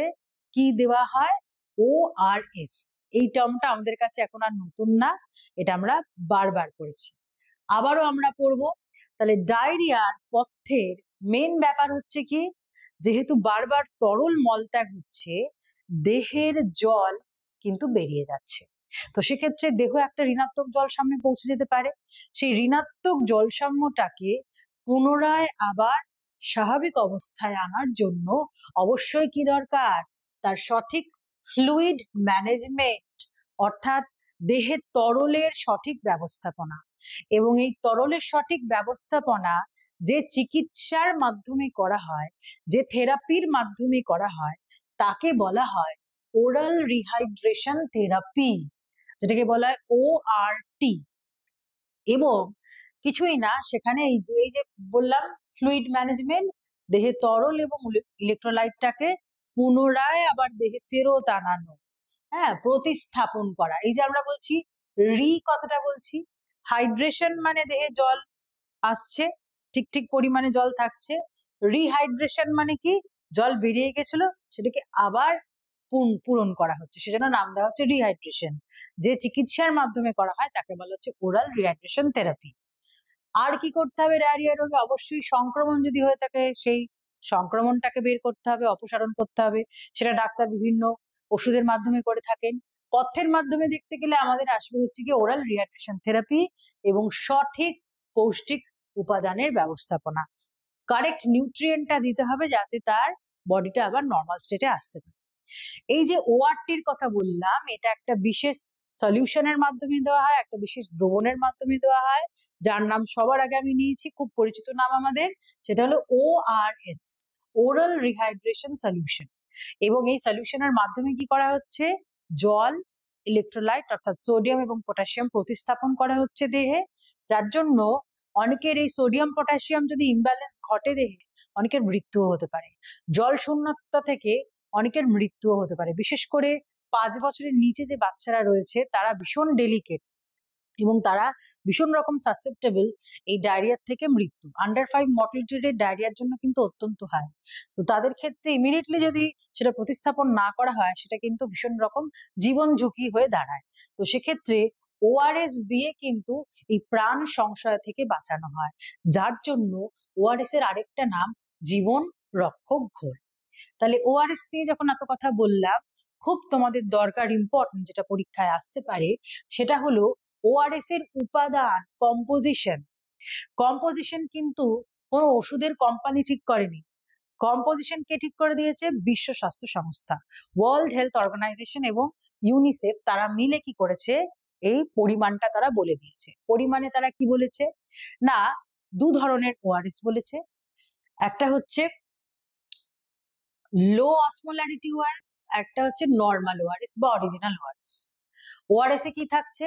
কি দেওয়া হয়, ORS। এই টার্মটা আমাদের কাছে এখন আর নতুন না, এটা আমরা বারবার পড়েছি, আবারও আমরা পড়বো। তাহলে ডায়রিয়ার পথ্যের মেন ব্যাপার হচ্ছে কি, যেহেতু বারবার তরল মলত্যাগ হচ্ছে, দেহের জল কিন্তু বেরিয়ে যাচ্ছে। তো সেক্ষেত্রে দেহ একটা ঋণাত্মক জল সাম্যে পৌঁছে যেতে পারে। সেই ঋণাত্মক জল সাম্যটাকে পুনরায় আবার স্বাভাবিক অবস্থায় আনার জন্য অবশ্যই কি দরকার, তার সঠিক ফ্লুইড ম্যানেজমেন্ট, অর্থাৎ দেহের তরলের সঠিক ব্যবস্থাপনা। এবং এই তরলের সঠিক ব্যবস্থাপনা যে চিকিৎসার মাধ্যমে করা হয়, যে থেরাপির মাধ্যমে করা হয়, তাকে বলা হয় ওরাল রিহাইড্রেশন থেরাপি, যেটাকে বলা হয় ORT। এবং কিছুই না, সেখানে এই যে বললাম ফ্লুইড ম্যানেজমেন্ট, দেহে তরল এবং ইলেকট্রোলাইটটাকে পুনরায় আবার দেহে ফেরত আনানো, হ্যাঁ, প্রতিস্থাপন করা। এই যে আমরা বলছি কথাটা বলছি, হাইড্রেশন মানে দেহে জল আসছে, ঠিক ঠিক পরিমাণে জল থাকছে। রিহাইড্রেশন মানে কি, জল বেরিয়ে গেছিল সেটাকে আবার পূরণ করা হচ্ছে, সেজন্য নাম দেওয়া হচ্ছে রিহাইড্রেশন। যে চিকিৎসার মাধ্যমে করা হয় তাকে বলা হচ্ছে ওরাল রিহাইড্রেশন থেরাপি। আর কি করতে হবে ডায়রিয়া রোগে? অবশ্যই সংক্রমণ যদি হয়ে থাকে সেই সংক্রমণটাকে বের করতে হবে, অপসারণ করতে হবে। সেটা ডাক্তার বিভিন্ন ওষুধের মাধ্যমে করে থাকেন। পথ্যের মাধ্যমে দেখতে গেলে আমাদের আসবে হচ্ছে কি ওরাল রিহাইড্রেশন থেরাপি এবং সঠিক পৌষ্টিক উপাদানের ব্যবস্থাপনা। কারেক্ট নিউট্রিয়েন্টটা দিতে হবে যাতে তার বডিটা আবার নর্মাল স্টেটে আসতে পারে। এই যে ORTর কথা বললাম, এটা একটা বিশেষ সলিউশনের মাধ্যমে দেওয়া হয়, একটা বিশেষ দ্রবণের মাধ্যমে দেওয়া হয়, যার নাম সবার আগে আমি নিয়েছি, খুব পরিচিত নাম আমাদের, সেটা হলো ORS, ওরাল রিহাইড্রেশন সলিউশন। এবং এই সলিউশনের মাধ্যমে কি করা হচ্ছে, জল, ইলেকট্রোলাইট অর্থাৎ সোডিয়াম এবং পটাশিয়াম প্রতিস্থাপন করা হচ্ছে দেহে, যার জন্য অনেকের এই সোডিয়াম পটাশিয়াম যদি ইমব্যালেন্স ঘটে দেহে, অনেকের মৃত্যুও হতে পারে। জল শূন্যতা থেকে অনেকের মৃত্যুও হতে পারে। বিশেষ করে 5 বছরের নিচে যে বাচ্চারা রয়েছে তারা ভীষণ ডেলিকেট এবং তারা ভীষণ রকম সাসেপ্টেবল এই ডায়রিয়ার থেকে মৃত্যু। আন্ডার 5 মর্টালিটি রেট ডায়রিয়ার জন্য কিন্তু অত্যন্ত হাই। তো তাদের ক্ষেত্রে ইমিডিয়েটলি যদি সেটা প্রতিস্থাপন না করা হয়, সেটা কিন্তু ভীষণ রকম জীবন ঝুঁকি হয়ে দাঁড়ায়। তো সেক্ষেত্রে ORS দিয়ে কিন্তু এই প্রাণ সংশয় থেকে বাঁচানো হয়, যার জন্য ORS এর আরেকটা নাম জীবন রক্ষক ঘোল। তাহলে ORS নিয়ে যখন এত কথা বললাম, খুব তোমাদের দরকার, ইম্পর্টেন্ট, যেটা পরীক্ষায় আসতে পারে, সেটা হলো ORS এর উপাদান, কম্পোজিশন। কম্পোজিশন কিন্তু কোনো ওষুধের কোম্পানি ঠিক করেনি, কম্পোজিশন কে ঠিক করে দিয়েছে? বিশ্ব স্বাস্থ্য সংস্থা, ওয়ার্ল্ড হেলথ অর্গানাইজেশন এবং ইউনিসেফ, তারা মিলে কি করেছে, এই পরিমাণটা তারা বলে দিয়েছে। পরিমাণে তারা কি বলেছে না, 2 ধরনের ORS বলেছে। একটা হচ্ছে লো অসমোলারিটি ORS, একটা হচ্ছে নর্মাল ORS বা অরিজিনাল ORS। ORS এ কি থাকছে,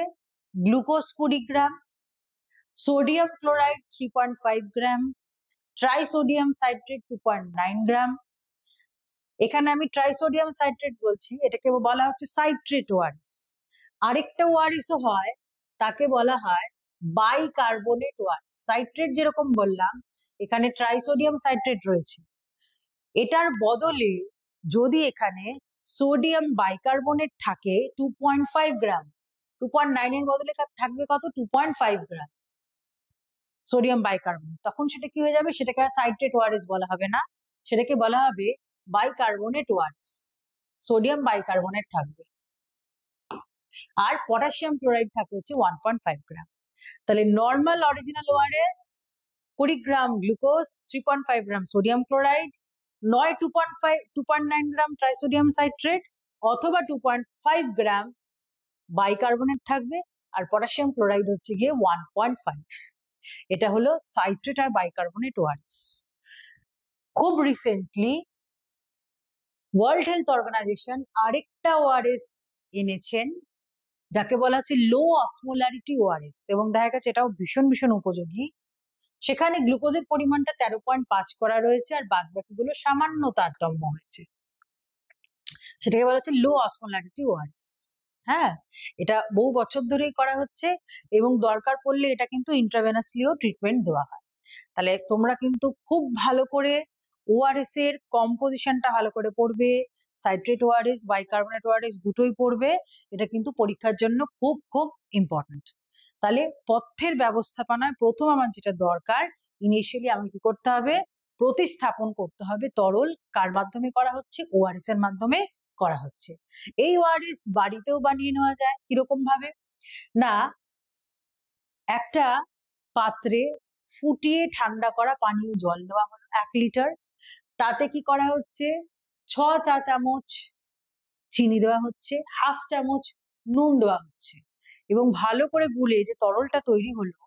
গ্লুকোজ 20 গ্রাম, সোডিয়াম ক্লোরাইড 3.5 গ্রাম, ট্রাইসোডিয়াম সাইট্রেট 2.9 গ্রাম। এখানে আমি ট্রাইসোডিয়াম সাইট্রেট বলছি, এটাকে বলা হচ্ছে সাইট্রেট ORS। আরেকটা ORS ও হয়, তাকে বলা হয় বাইকার্বনেট ORS। সাইট্রেট যেরকম বললাম, এখানে ট্রাইসোডিয়াম সাইট্রেট রয়েছে, এটার বদলে যদি এখানে সোডিয়াম বাইকার্বনেট থাকে 2.5 গ্রাম, 2.9 এর বদলে থাকবে কত 2.5 গ্রাম সোডিয়াম বাইকার্বনেট। তখন সেটা কি হয়ে যাবে, সেটাকে আর সাইট্রেট ওআরএস বলা হবে না, সেটাকে বলা হবে বাইকার্বনেট ওআরএস। সোডিয়াম বাইকার্বনেট থাকবে, আর পটাশিয়াম ক্লোরাইড থাকে হচ্ছে 1.5 গ্রাম। তাহলে নর্মাল অরিজিনাল ওআরএস 20 গ্রাম গ্লুকোজ, 3.5 গ্রাম সোডিয়াম ক্লোরাইড, নয় 2.9 গ্রাম ট্রাইসোডিয়াম সাইট্রেট অথবা 2.5 গ্রাম বাইকার্বনেট থাকবে, আর পটাশিয়াম ক্লোরাইড হচ্ছে গিয়ে 1.5। এটা হলো সাইট্রেট আর বাইকার্বনেট ওআরএস। খুব রিসেন্টলি ওয়ার্ল্ড হেলথ অর্গানাইজেশন আরেকটা ওআরএস এনেছেন, যাকে বলা হচ্ছে লো অসমোলারিটি ওআরএস, এবং দেখা গেছে এটাও ভীষণ ভীষণ উপযোগী। সেখানে গ্লুকোজের পরিমাণটা 13.5 করা রয়েছে, আর বাদ বাকিগুলো সামান্য তারতম্য হয়েছে। সেটাকে বলা হচ্ছে লো অসমোলারিটি ওআরএস। হ্যাঁ, এটা বহু বছর ধরেই করা হচ্ছে, এবং দরকার পড়লে এটা কিন্তু ইন্ট্রাভেনাসলিও ট্রিটমেন্ট দেওয়া হয়। তাহলে তোমরা কিন্তু খুব ভালো করে ওআরএস এর কম্পোজিশনটা ভালো করে পড়বে, সাইট্রেট ওআরএস বাইকার্বনেট ওআরএস দুটোই পড়বে, এটা কিন্তু পরীক্ষার জন্য খুব খুব ইম্পর্টেন্ট। তাহলে পথ্যের ব্যবস্থাপনায় প্রথম আমার যেটা দরকার, ইনিশিয়ালি আমি কি করতে হবে, প্রতিস্থাপন করতে হবে তরল কার মাধ্যমে করা হচ্ছে, ওআরএস এর মাধ্যমে করা হচ্ছে। এই ওআরএস বাড়িতেও বানিয়ে নেওয়া যায়, কিরকম ভাবে না, একটা পাত্রে ফুটিয়ে ঠান্ডা করা পানীয় জল নেওয়া হলো 1 লিটার, তাতে কি করা হচ্ছে 6 চা চামচ চিনি দেওয়া হচ্ছে, হাফ চামচ নুন দেওয়া হচ্ছে, এবং ভালো করে গুলে যে তরলটা তৈরি হলো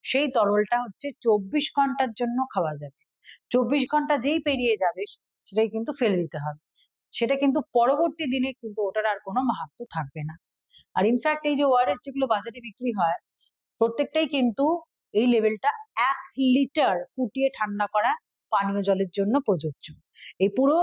সেই তরলটা হচ্ছে 24 ঘন্টার জন্য খাওয়া যাবে। 24 ঘন্টা যেই পেরিয়ে যাবে সেটাই কিন্তু ফেলে দিতে হবে, সেটা কিন্তু পরবর্তী দিনে কিন্তু ওটার আর কোনো মাহাত্ম্য থাকবে না। আর ইনফ্যাক্ট এই যে ওআরএস যেগুলো বাজারে বিক্রি হয় প্রত্যেকটাই কিন্তু এই লেভেলটা 1 লিটার ফুটিয়ে ঠান্ডা করা পানীয় জলের জন্য প্রযোজ্য। এই পুরো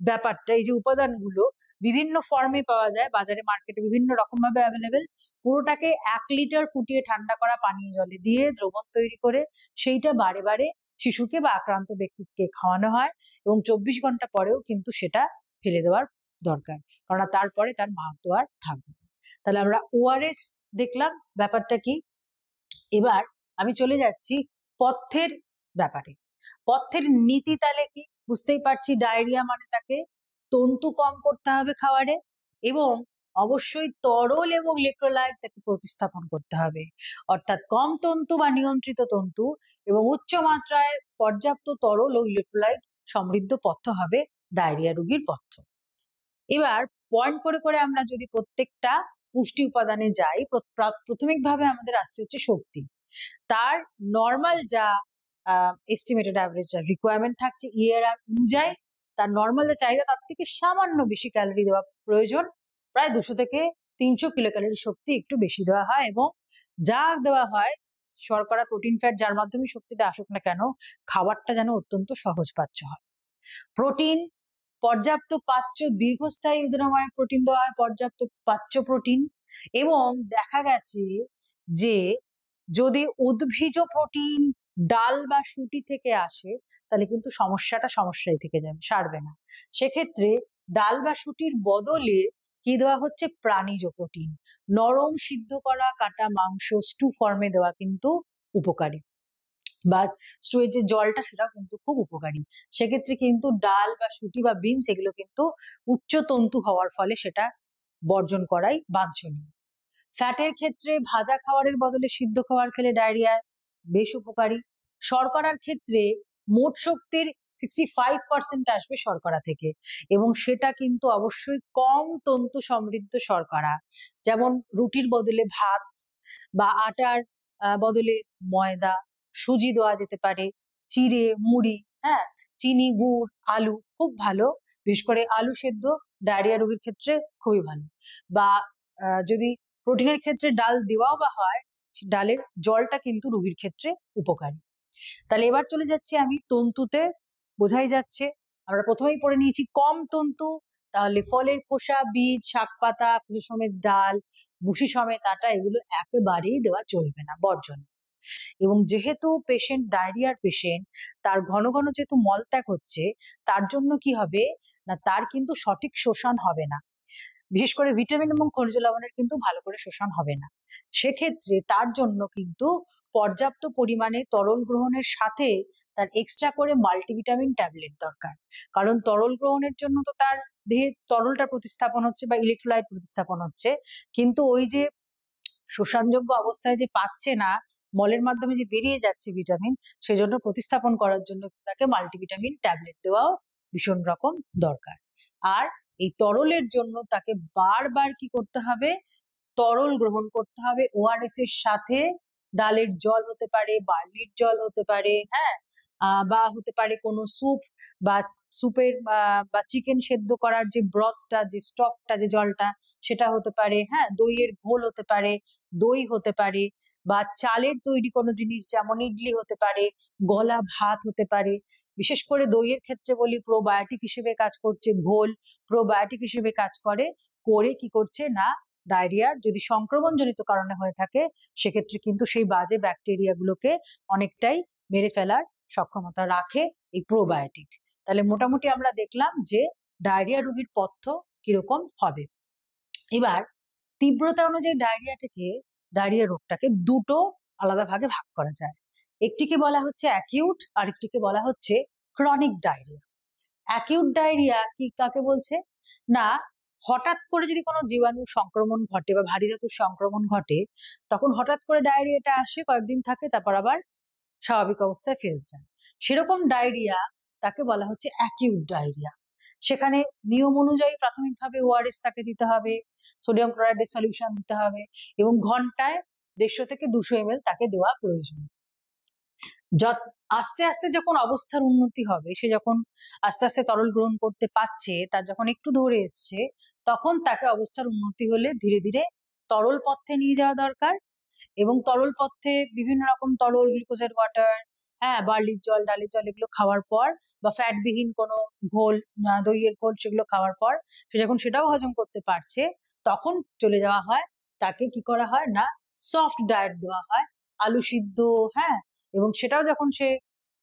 ব্যাপারটা, এই যে উপাদানগুলো বিভিন্ন ফর্মে পাওয়া যায় বাজারে, মার্কেটে বিভিন্ন রকম ভাবে অ্যাভেলেবেল, পুরোটাকে 1 লিটার ফুটিয়ে ঠান্ডা করা পানীয় জলে দিয়ে দ্রবণ তৈরি করে সেইটা বারে বারে শিশুকে বা আক্রান্ত ব্যক্তিকে খাওয়ানো হয়, এবং 24 ঘন্টা পরেও কিন্তু সেটা ফেলে দেওয়ার দরকার, কারণ তারপরে তার মাহাত্ম্য আর থাকবে না। তাহলে আমরা ওআরএস দেখলাম ব্যাপারটা কি। এবার আমি চলে যাচ্ছি পথ্যের ব্যাপারে। পথ্যের নীতি তাহলে কি, বুঝতেই পারছি ডায়রিয়া মানে তাকে তন্তু কম করতে হবে খাবারে, এবং অবশ্যই তরল এবং ইলেক্ট্রোলাইট তাকে প্রতিস্থাপন করতে হবে, অর্থাৎ কম তন্তু বা নিয়ন্ত্রিত তন্তু এবং উচ্চ মাত্রায় পর্যাপ্ত তরল ও ইলেক্ট্রোলাইট সমৃদ্ধ পথ্য হবে ডায়রিয়া রোগীর পথ্য। এবার পয়েন্ট করে করে আমরা যদি প্রত্যেকটা পুষ্টি উপাদানে যাই, প্রাথমিকভাবে আমাদের আসছে হচ্ছে শক্তি। তার নর্মাল যা এস্টিমেটেড অ্যাভারেজ রিকোয়ারমেন্ট থাকছে ইএআর অনুযায়ী, তার নর্মাল যে চাহিদা তার থেকে সামান্য বেশি ক্যালোরি দেওয়া প্রয়োজন, প্রায় 200 থেকে 300 কিলো ক্যালোরি শক্তি একটু বেশি দেওয়া হয়, এবং যা দেওয়া হয় শর্করা প্রোটিন ফ্যাট যার মাধ্যমে শক্তিটা আসুক না কেন, খাবারটা যেন অত্যন্ত সহজপাচ্য হয়। প্রোটিন পর্যাপ্ত পাচ্য দীর্ঘস্থায়ী উদরময় প্রোটিন দেওয়া হয়, পর্যাপ্ত পাচ্য প্রোটিন, এবং দেখা গেছে যে যদি উদ্ভিজ প্রোটিন ডাল বা শুটি থেকে আসে তাহলে কিন্তু সমস্যাই থেকে যাবে, সারবে না। সেক্ষেত্রে ডাল বা শুটির বদলে কি দেওয়া হচ্ছে, প্রাণীজ প্রোটিন, নরম সিদ্ধ করা কাটা মাংস স্টু ফর্মে দেওয়া কিন্তু উপকারী, বা স্টুয়ের যে জলটা সেটাও কিন্তু খুব উপকারী। সেক্ষেত্রে কিন্তু ডাল বা শুটি বা বিনস এগুলো কিন্তু উচ্চ তন্তু হওয়ার ফলে সেটা বর্জন করাই বাঞ্ছনীয়। ফ্যাটের ক্ষেত্রে ভাজা খাবারের বদলে সিদ্ধ খাবার খেলে ডায়রিয়া বেশ উপকারী। শর্করার ক্ষেত্রে মোট শক্তির 65% আসবে শর্করা থেকে, এবং সেটা কিন্তু অবশ্যই কম তন্তু সমৃদ্ধ শর্করা, যেমন রুটির বদলে ভাত বা আটার বদলে ময়দা, সুজি দেওয়া যেতে পারে, চিড়ে মুড়ি, হ্যাঁ, চিনি গুড় আলু খুব ভালো, বিশেষ করে আলু সেদ্ধ ডায়রিয়া রোগীর ক্ষেত্রে খুবই ভালো। বা যদি প্রোটিনের ক্ষেত্রে ডাল দেওয়াও বা হয়, ডালের জলটা কিন্তু রোগীর ক্ষেত্রে উপকারী। তাহলে এবার চলে যাচ্ছি আমি তন্তুতে, বোঝাই যাচ্ছে আমরা প্রথমেই পড়ে নিয়েছি কম তন্তু, তাহলে ফলের খোসা, বীজ, শাক পাতা, খোসা সমেত ডাল, ভুসি সমেত আটা এগুলো একেবারেই দেওয়া চলবে না, বর্জন। এবং যেহেতু পেশেন্ট ডায়রিয়ার পেশেন্ট, তার ঘন ঘন যেহেতু মলত্যাগ হচ্ছে, তার জন্য কি হবে না, তার কিন্তু সঠিক শোষণ হবে না, বিশেষ করে ভিটামিন এবং খনিজ লবণের কিন্তু ভালো করে শোষণ হবে না। সেক্ষেত্রে তার জন্য কিন্তু পর্যাপ্ত পরিমাণে তরল গ্রহণের সাথে তার এক্সট্রা করে মাল্টিভিটামিন ট্যাবলেট দরকার। কারণ তরল গ্রহণের জন্য তো তার দেহে তরলটা প্রতিস্থাপন হচ্ছে বা ইলেকট্রোলাইট প্রতিস্থাপন হচ্ছে, কিন্তু ওই যে শোষণযোগ্য অবস্থায় যে পাচ্ছে না, মলের মাধ্যমে যে বেরিয়ে যাচ্ছে ভিটামিন, সেজন্য প্রতিস্থাপন করার জন্য তাকে মাল্টিভিটামিন ট্যাবলেট দেওয়াও ভীষণ রকম দরকার। আর এই তরলের জন্য তাকে বারবার কি করতে হবে, তরল গ্রহণ করতে হবে। ওআরএস এর সাথে ডালের জল হতে পারে, বার্লির জল হতে পারে, হ্যাঁ, বা হতে পারে কোনো স্যুপ বা স্যুপের বা চিকেন সেদ্ধ করার যে ব্রথটা, যে স্টকটা, যে জলটা, সেটা হতে পারে, হ্যাঁ, দইয়ের ঘোল হতে পারে, দই হতে পারে, বা চালের তৈরি কোনো জিনিস যেমন ইডলি হতে পারে, গলা ভাত হতে পারে। বিশেষ করে দইয়ের ক্ষেত্রে বলি, প্রোবায়োটিক হিসেবে কাজ করছে ঘোল, প্রোবায়োটিক হিসেবে কাজ করে, করে কি করছে না, ডায়রিয়ার যদি সংক্রমণজনিত কারণে হয়ে থাকে সেক্ষেত্রে কিন্তু সেই বাজে ব্যাকটেরিয়াগুলোকে অনেকটাই মেরে ফেলার সক্ষমতা রাখে এই প্রোবায়োটিক। তাহলে মোটামুটি আমরা দেখলাম যে ডায়রিয়া রোগীর পথ্য কিরকম হবে। এবার তীব্রতা অনুযায়ী ডায়রিয়া রোগটাকে দুটো আলাদা ভাগে ভাগ করা যায়। একটিকে বলা হচ্ছে অ্যাকিউট, আর একটিকে বলা হচ্ছে ক্রনিক ডায়রিয়া। অ্যাকিউট ডায়রিয়া কি কাকে বলছে না, হঠাৎ করে যদি কোনো জীবাণু সংক্রমণ ঘটে বা ভারী ধাতুর সংক্রমণ ঘটে, তখন হঠাৎ করে ডায়রিয়াটা আসে, কয়েকদিন থাকে, তারপর আবার স্বাভাবিক অবস্থায় ফিরে যায়। সেরকম ডায়রিয়া তাকে বলা হচ্ছে অ্যাকিউট ডায়রিয়া। সেখানে নিয়ম অনুযায়ী প্রাথমিকভাবে ওআরএস তাকে দিতে হবে, সোডিয়াম ক্লোরাইডের সলিউশন দিতে হবে, এবং ঘন্টায় 150 থেকে 200 ml তাকে দেওয়া প্রয়োজন। আস্তে আস্তে যখন অবস্থার উন্নতি হবে, সে যখন আস্তে আস্তে তরল গ্রহণ করতে পারছে, তার যখন একটু ধরে এসছে, তখন তাকে অবস্থার উন্নতি হলে ধীরে ধীরে তরল পথ্যে নিয়ে যাওয়া দরকার। এবং তরল পথ্যে বিভিন্ন রকম তরল, গ্লুকোজের ওয়াটার, হ্যাঁ, বার্লির জল, ডালের জল, এগুলো খাওয়ার পর, বা ফ্যাটবিহীন কোনো ঘোল, দইয়ের ঘোল, সেগুলো খাওয়ার পর সে যখন সেটাও হজম করতে পারছে, তখন চলে যাওয়া হয়, তাকে কি করা হয় না, সফট ডায়েট দেওয়া হয়, আলু সিদ্ধ, হ্যাঁ, এবং সেটাও যখন সে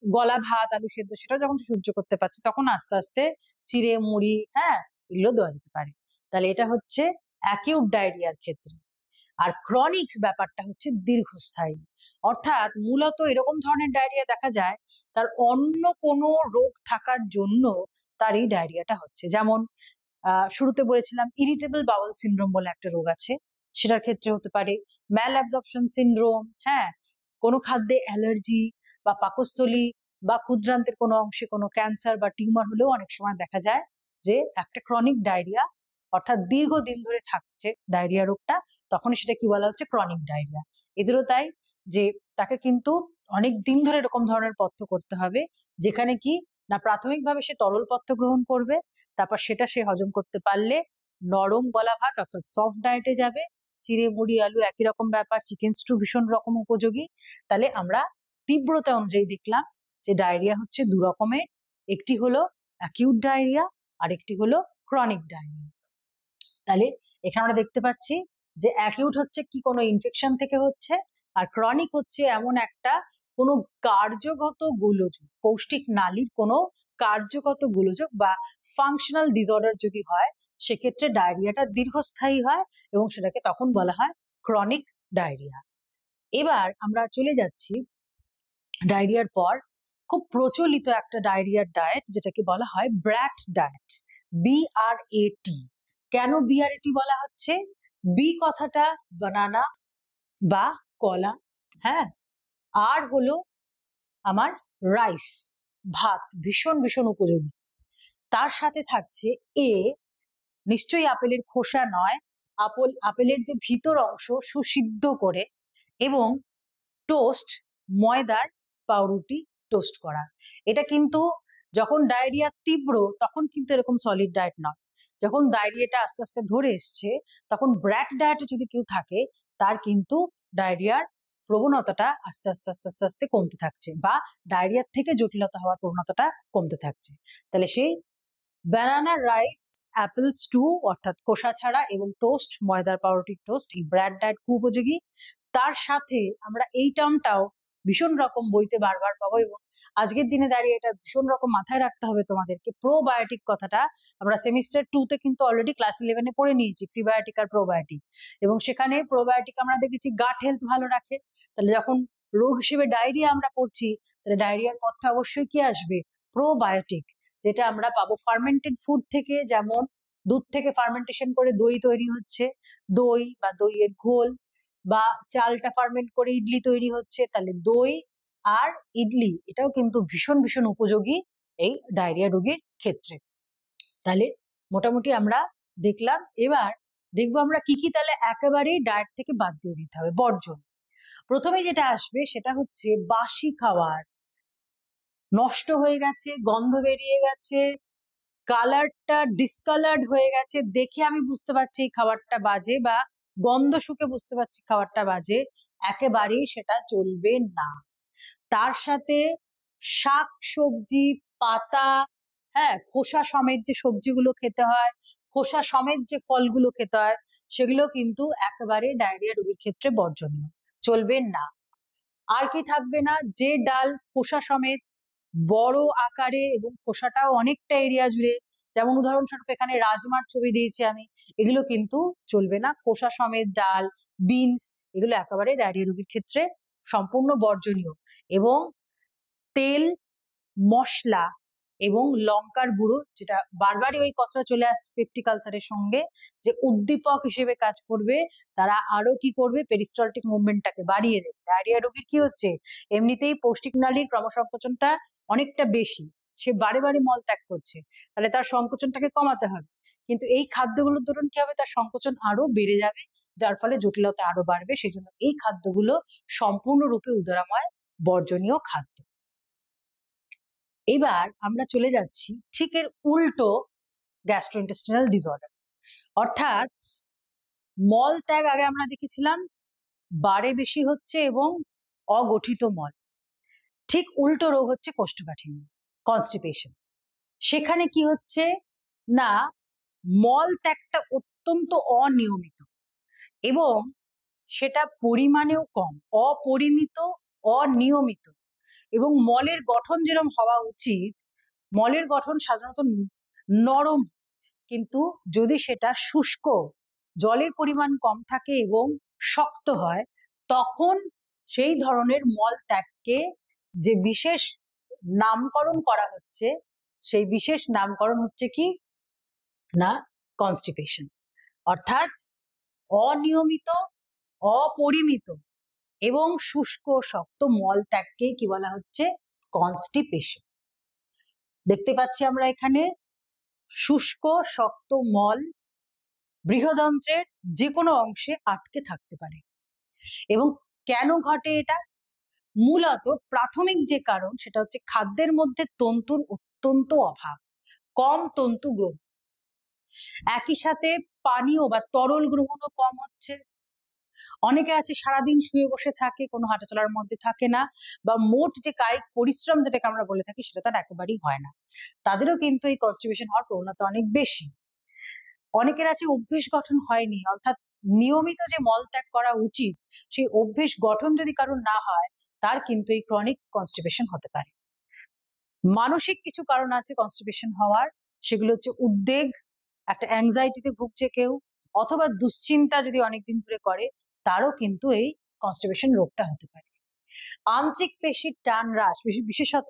গলা ভাত, আলু সেদ্ধ, সেটাও যখন সে সহ্য করতে পারছে, তখন আস্তে আস্তে চিড়ে মুড়ি, হ্যাঁ, এগুলো দেওয়া যেতে পারে। তাহলে এটা হচ্ছে অ্যাকিউট ডায়রিয়ার ক্ষেত্রে। আর ক্রনিক ব্যাপারটা হচ্ছে দীর্ঘস্থায়ী, অর্থাৎ মূলত এরকম ধরনের ডায়রিয়া দেখা যায় তার অন্য কোনো রোগ থাকার জন্য তার এই ডায়রিয়াটা হচ্ছে। যেমন শুরুতে বলেছিলাম ইরিটেবল বাউল সিনড্রোম বলে একটা রোগ আছে, সেটার ক্ষেত্রে হতে পারে ম্যাল অ্যাবজর্পশন সিনড্রোম, হ্যাঁ, কোনো খাদ্যে অ্যালার্জি বা পাকস্থলী বা ক্ষুদ্রান্তের কোনো অংশে কোনো ক্যান্সার বা টিউমার হলেও অনেক সময় দেখা যায় যে একটা ক্রনিক ডায়রিয়া, অর্থাৎ দীর্ঘদিন ধরে থাকছে ডায়রিয়া রোগটা, তখনই সেটা কি বলা হচ্ছে, ক্রনিক ডায়রিয়া। এদেরও তাই, যে তাকে কিন্তু অনেক দিন ধরে এরকম ধরনের পথ্য করতে হবে, যেখানে কি না প্রাথমিকভাবে সে তরল পথ্য গ্রহণ করবে, তারপর সেটা সে হজম করতে পারলে নরম গলা ভাত অর্থাৎ সফট ডায়েটে যাবে, চিড়ে মুড়ি আলু একই রকম ব্যাপার, চিকেন স্টু ভীষণ রকম উপযোগী। তাহলে আমরা তীব্রতা অনুযায়ী দেখলাম যে ডায়রিয়া হচ্ছে দু রকমের, একটি হলো অ্যাকিউট ডায়রিয়া আর একটি হলো ক্রনিক ডায়রিয়া। তাহলে এখানে আমরা দেখতে পাচ্ছি যে অ্যাকিউট হচ্ছে কি কোনো ইনফেকশন থেকে হচ্ছে, আর ক্রনিক হচ্ছে এমন একটা কোনো কার্যগত গোলযোগ, পৌষ্টিক নালীর কোনো কার্যগত গোলযোগ বা ফাংশনাল ডিসঅর্ডার যদি হয়, সেক্ষেত্রে ডায়রিয়াটা দীর্ঘস্থায়ী হয় এবং সেটাকে তখন বলা হয় ক্রনিক ডায়রিয়া। এবার আমরা চলে যাচ্ছি ডায়রিয়ার পর খুব প্রচলিত একটা ডায়রিয়ার ডায়েট, যেটাকে বলা হয় ব্র্যাট ডায়েট, BRAT। কেন BRAT বলা হচ্ছে? বি কথাটা বানানা বা কলা, হ্যাঁ, আর হলো আমার রাইস, ভাত, ভীষণ ভীষণ উপযোগী। তার সাথে থাকছে এ, নিশ্চয়ই আপেলের খোসা নয়, আপেলের যে ভিতর অংশ সুসিদ্ধ করে, এবং টোস্ট, ময়দার পাউরুটি টোস্ট করা। এটা কিন্তু যখন ডায়রিয়া তীব্র তখন কিন্তু এরকম সলিড ডায়েট নয়, যখন ডায়রিয়াটা আস্তে আস্তে ধরে এসছে তখন ব্র্যাট ডায়েটে যদি কেউ থাকে, তার কিন্তু ডায়রিয়ার প্রবণতাটা আস্তে আস্তে আস্তে আস্তে আস্তে কমতে থাকছে, বা ডায়রিয়ার থেকে জটিলতা হওয়ার প্রবণতাটা কমতে থাকছে। তাহলে সেই ব্যানানা রাইস অ্যাপেল স্টু অর্থাৎ খোসা ছাড়া এবং টোস্ট, ময়দার পাউরুটির টোস্ট, এই ব্র্যাট ডায়েট খুব উপযোগী। তার সাথে আমরা এই টার্মটাও ভীষণ রকম বইতে বারবার পাবো, এবং আজকের দিনে দাঁড়িয়ে এটা ভীষণ রকম মাথায় রাখতে হবে তোমাদেরকে। প্রোবায়োটিক কথাটা আমরা সেমিস্টার 2-তে কিন্তু অলরেডি ক্লাস 11-এ পড়ে নিয়েছি, প্রিবায়োটিক আর প্রোবায়োটিক। এবং সেখানে প্রোবায়োটিক আমরা দেখেছি গাট হেলথ ভালো রাখে। তাহলে যখন রোগ হিসেবে ডায়রিয়া আমরা পড়ছি, তাহলে ডায়রিয়ার পথে অবশ্যই কি আসবে? প্রোবায়োটিক, যেটা আমরা পাবো ফার্মেন্টেড ফুড থেকে। যেমন দুধ থেকে ফার্মেন্টেশন করে দই তৈরি হচ্ছে, দই বা দইয়ের ঘোল, বা চালটা ফার্মেন্ট করে ইডলি তৈরি হচ্ছে। তাহলে দই আর ইডলি এটাও কিন্তু ভীষণ ভীষণ উপযোগী এই ডায়রিয়া রোগীর ক্ষেত্রে। তাহলে মোটামুটি আমরা দেখলাম। এবার দেখবো আমরা কি কি তাহলে একেবারেই ডায়েট থেকে বাদ দিয়ে দিতে হবে, বর্জন। প্রথমে যেটা আসবে সেটা হচ্ছে বাসি খাবার, নষ্ট হয়ে গেছে, গন্ধ বেরিয়ে গেছে, কালারটা ডিসকালার্ড হয়ে গেছে, দেখে আমি বুঝতে পারছি এই খাবারটা বাজে, বা গন্ধ শুকে বুঝতে পারছি খাবারটা বাজে, একেবারেই সেটা চলবে না। তার সাথে শাক সবজি, পাতা, হ্যাঁ, খোসা সমেত যে সবজিগুলো খেতে হয়, খোসা সমেত যে ফলগুলো খেতে হয়, সেগুলো কিন্তু একেবারে ডায়রিয়া রোগীর ক্ষেত্রে বর্জনীয়, চলবে না। আর কি থাকবে না? যে ডাল খোসা সমেত, বড় আকারে এবং খোসাটাও অনেকটা এরিয়া জুড়ে, যেমন উদাহরণস্বরূপ এখানে রাজমার ছবি দিয়েছি আমি, এগুলো কিন্তু চলবে না। খোসা সমেত ডাল, বিনস, এগুলো একেবারে ডায়রিয়া রোগীর ক্ষেত্রে সম্পূর্ণ বর্জনীয়। এবং তেল, মশলা এবং লঙ্কার গুঁড়ো, যেটা বারবারই ওই কথাটা চলে আসছে পেপটিক আলসারের সঙ্গে, যে উদ্দীপক হিসেবে কাজ করবে, তারা আরো কি করবে? পেরিস্টালটিক মুভমেন্টটাকে বাড়িয়ে দেবে। ডায়রিয়া রোগীর কি হচ্ছে? এমনিতেই পৌষ্টিক নালীর ক্রমসংকোচনটা অনেকটা বেশি, সে বারে বারে মল ত্যাগ করছে, তাহলে তার সংকোচনটাকে কমাতে হবে। কিন্তু এই খাদ্যগুলোর দরুন কি হবে? তার সংকোচন আরো বেড়ে যাবে, যার ফলে জটিলতা আরো বাড়বে। সেই জন্য এই খাদ্যগুলো সম্পূর্ণরূপে উদরাময় বর্জনীয় খাদ্য। এবার আমরা চলে যাচ্ছি ঠিক এর উল্টো, গ্যাস্ট্রোইন্টেস্টিনাল ডিসঅর্ডার। অর্থাৎ মল ত্যাগ আগে আমরা দেখেছিলাম বারে বেশি হচ্ছে এবং অগঠিত মল, ঠিক উল্টো রোগ হচ্ছে কোষ্ঠকাঠিন্য, কনস্টিপেশন। সেখানে কি হচ্ছে না, মল ত্যাগটা অত্যন্ত অনিয়মিত এবং সেটা পরিমাণেও কম, অপরিমিত, অনিয়মিত। এবং মলের গঠন যেরকম হওয়া উচিত, মলের গঠন সাধারণত নরম, কিন্তু যদি সেটা শুষ্ক, জলের পরিমাণ কম থাকে এবং শক্ত হয়, তখন সেই ধরনের মল ত্যাগকে যে বিশেষ নামকরণ করা হচ্ছে, সেই বিশেষ নামকরণ হচ্ছে কি না, কনস্টিপেশন। অর্থাৎ অনিয়মিত, অপরিমিত এবং শুষ্ক শক্ত মল ত্যাগকে কি বলা হচ্ছে? কনস্টিপেশন। দেখতে পাচ্ছি আমরা এখানে শুষ্ক শক্ত মল বৃহদন্ত্রের যে কোনো অংশে আটকে থাকতে পারে। এবং কেন ঘটে এটা? মূলত প্রাথমিক যে কারণ সেটা হচ্ছে খাদ্যের মধ্যে তন্তুর অত্যন্ত অভাব, কম তন্তু গ্রহণ। একই সাথে পানীয় বা তরল গ্রহণও কম হচ্ছে। অনেকে আছে সারাদিন শুয়ে বসে থাকে, কোনো হাঁটাচলার মধ্যে থাকে না, বা মোট যে কায়িক পরিশ্রম যেটাকে আমরা বলে থাকি সেটা তার একেবারেই হয় না, তাদেরও কিন্তু এই কনস্টিপেশন হওয়ার প্রবণতা অনেক বেশি। অনেকের আছে অভ্যেস গঠন হয়নি, অর্থাৎ নিয়মিত যে মল ত্যাগ করা উচিত সেই অভ্যেস গঠন যদি কারণ না হয়, তার কিন্তু এই ক্রনিক কনস্টিপেশন হতে পারে। মানসিক কিছু কারণ আছে কনস্টিপেশন হওয়ার, সেগুলো হচ্ছে উদ্বেগ, একটা অ্যাংজাইটিতে ভুগছে কেউ, অথবা দুশ্চিন্তা যদি অনেকদিন ধরে করে, তারও কিন্তু এই কনস্টিপেশন রোগটা হতে পারে। আন্ত্রিক পেশির টান হ্রাস, বিশেষত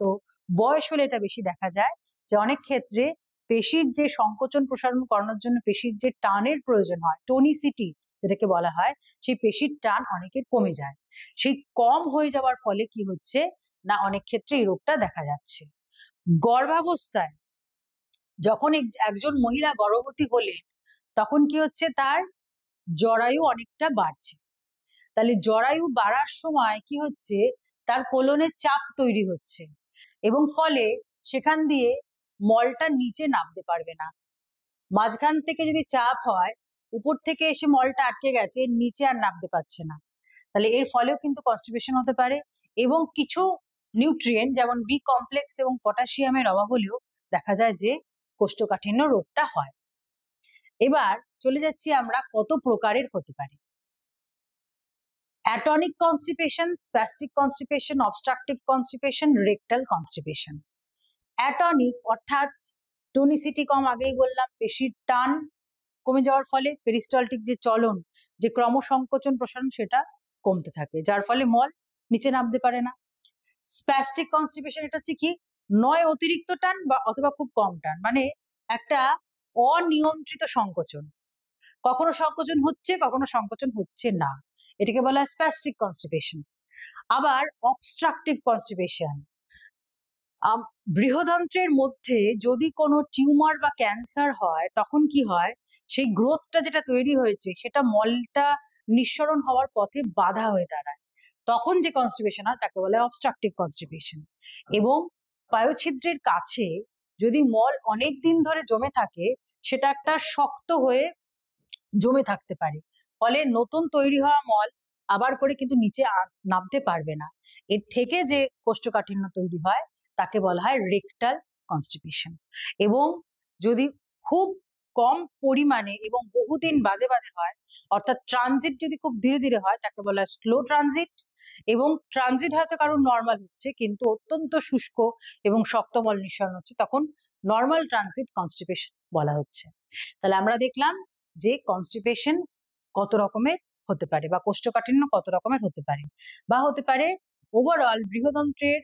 বয়স হলে এটা বেশি দেখা যায়, যে অনেক ক্ষেত্রে পেশির যে সংকোচন প্রসারণ করানোর জন্য পেশির যে টানের প্রয়োজন হয়, টোনিসিটি যেটাকে বলা হয়, সেই পেশির টান অনেকের কমে যায়। সেই কম হয়ে যাওয়ার ফলে কি হচ্ছে না, অনেক ক্ষেত্রে এই রোগটা দেখা যাচ্ছে। গর্ভাবস্থায় যখন একজন মহিলা গর্ভবতী হলেন, তখন কি হচ্ছে, তার জরায়ু অনেকটা বাড়ছে। তাহলে জরায়ু বাড়ার সময় কি হচ্ছে, তার কোলনে চাপ তৈরি হচ্ছে এবং ফলে সেখান দিয়ে মলটা নিচে নামতে পারবে না। মাঝখান থেকে যদি চাপ হয়, উপর থেকে এসে মলটা আটকে গেছে, নিচে আর নামতে পারছে না, তাহলে এর ফলেও কিন্তু কনস্টিপেশন হতে পারে। এবং কিছু নিউট্রিয়েন্ট যেমন বি কমপ্লেক্স এবং পটাশিয়ামের অভাব হলেও দেখা যায় যে কোষ্ঠকাঠিন্য রোগটা হয়। এবার চলে যাচ্ছি আমরা কত প্রকারের হতে পারে। Atonic constipation, spastic constipation, obstructive constipation, rectal constipation. Atonic অর্থাৎ টনিসিটি কম, আগেই বললাম, পেশির টান কমে যাওয়ার ফলে পেরিস্টালটিক যে চলন, যে ক্রমসংকোচন প্রসারণ, সেটা কমতে থাকে, যার ফলে মল নিচে নামতে পারে না। স্প্যাস্টিক কনস্টিপেশন এটা হচ্ছে কি, নয় অতিরিক্ত টান বা অথবা খুব কম টান, মানে একটা অনিয়ন্ত্রিত সংকোচন, কখনো সংকোচন হচ্ছে কখনো সংকোচন হচ্ছে না, এটাকে বলা হয় স্প্যাস্টিক কনস্টিপেশন। আবার অবস্ট্রাকটিভ কনস্টিপেশন, বৃহদন্ত্রের মধ্যে যদি কোনো টিউমার বা ক্যান্সার হয় তখন কি হয়, সেই গ্রোথটা যেটা তৈরি হয়েছে সেটা মলটা নিঃসরণ হওয়ার পথে বাধা হয়ে দাঁড়ায়, তখন যে কনস্টিপেশন হয় তাকে বলে অবস্ট্রাকটিভ কনস্টিপেশন। এবং পায়ুছিদ্রের কাছে যদি মল অনেক দিন ধরে জমে থাকে, সেটা একটা শক্ত হয়ে জমে থাকতে পারে, ফলে নতুন তৈরি হওয়া মল আবার করে কিন্তু নিচে নামতে পারবে না। এর থেকে যে কোষ্ঠকাঠিন্য তৈরি হয় তাকে বলা হয় রেকটাল কনস্টিপেশন। এবং যদি খুব কম পরিমাণে এবং বহুদিন বাদে বাদে হয়, অর্থাৎ ট্রানজিট যদি খুব ধীরে ধীরে হয়, তাকে বলা হয় স্লো ট্রানজিট। এবং ট্রানজিট হয়তো কারণ নর্মাল হচ্ছে কিন্তু অত্যন্ত শুষ্ক এবং শক্ত মল নিঃসরণ হচ্ছে, তখন নর্মাল ট্রানজিট কনস্টিপেশন বলা হচ্ছে। তাহলে আমরা দেখলাম যে কনস্টিপেশন কত রকমের হতে পারে বা কোষ্ঠকাঠিন্য কত রকমের হতে পারে, বা হতে পারে ওভারঅল বৃহদন্ত্রের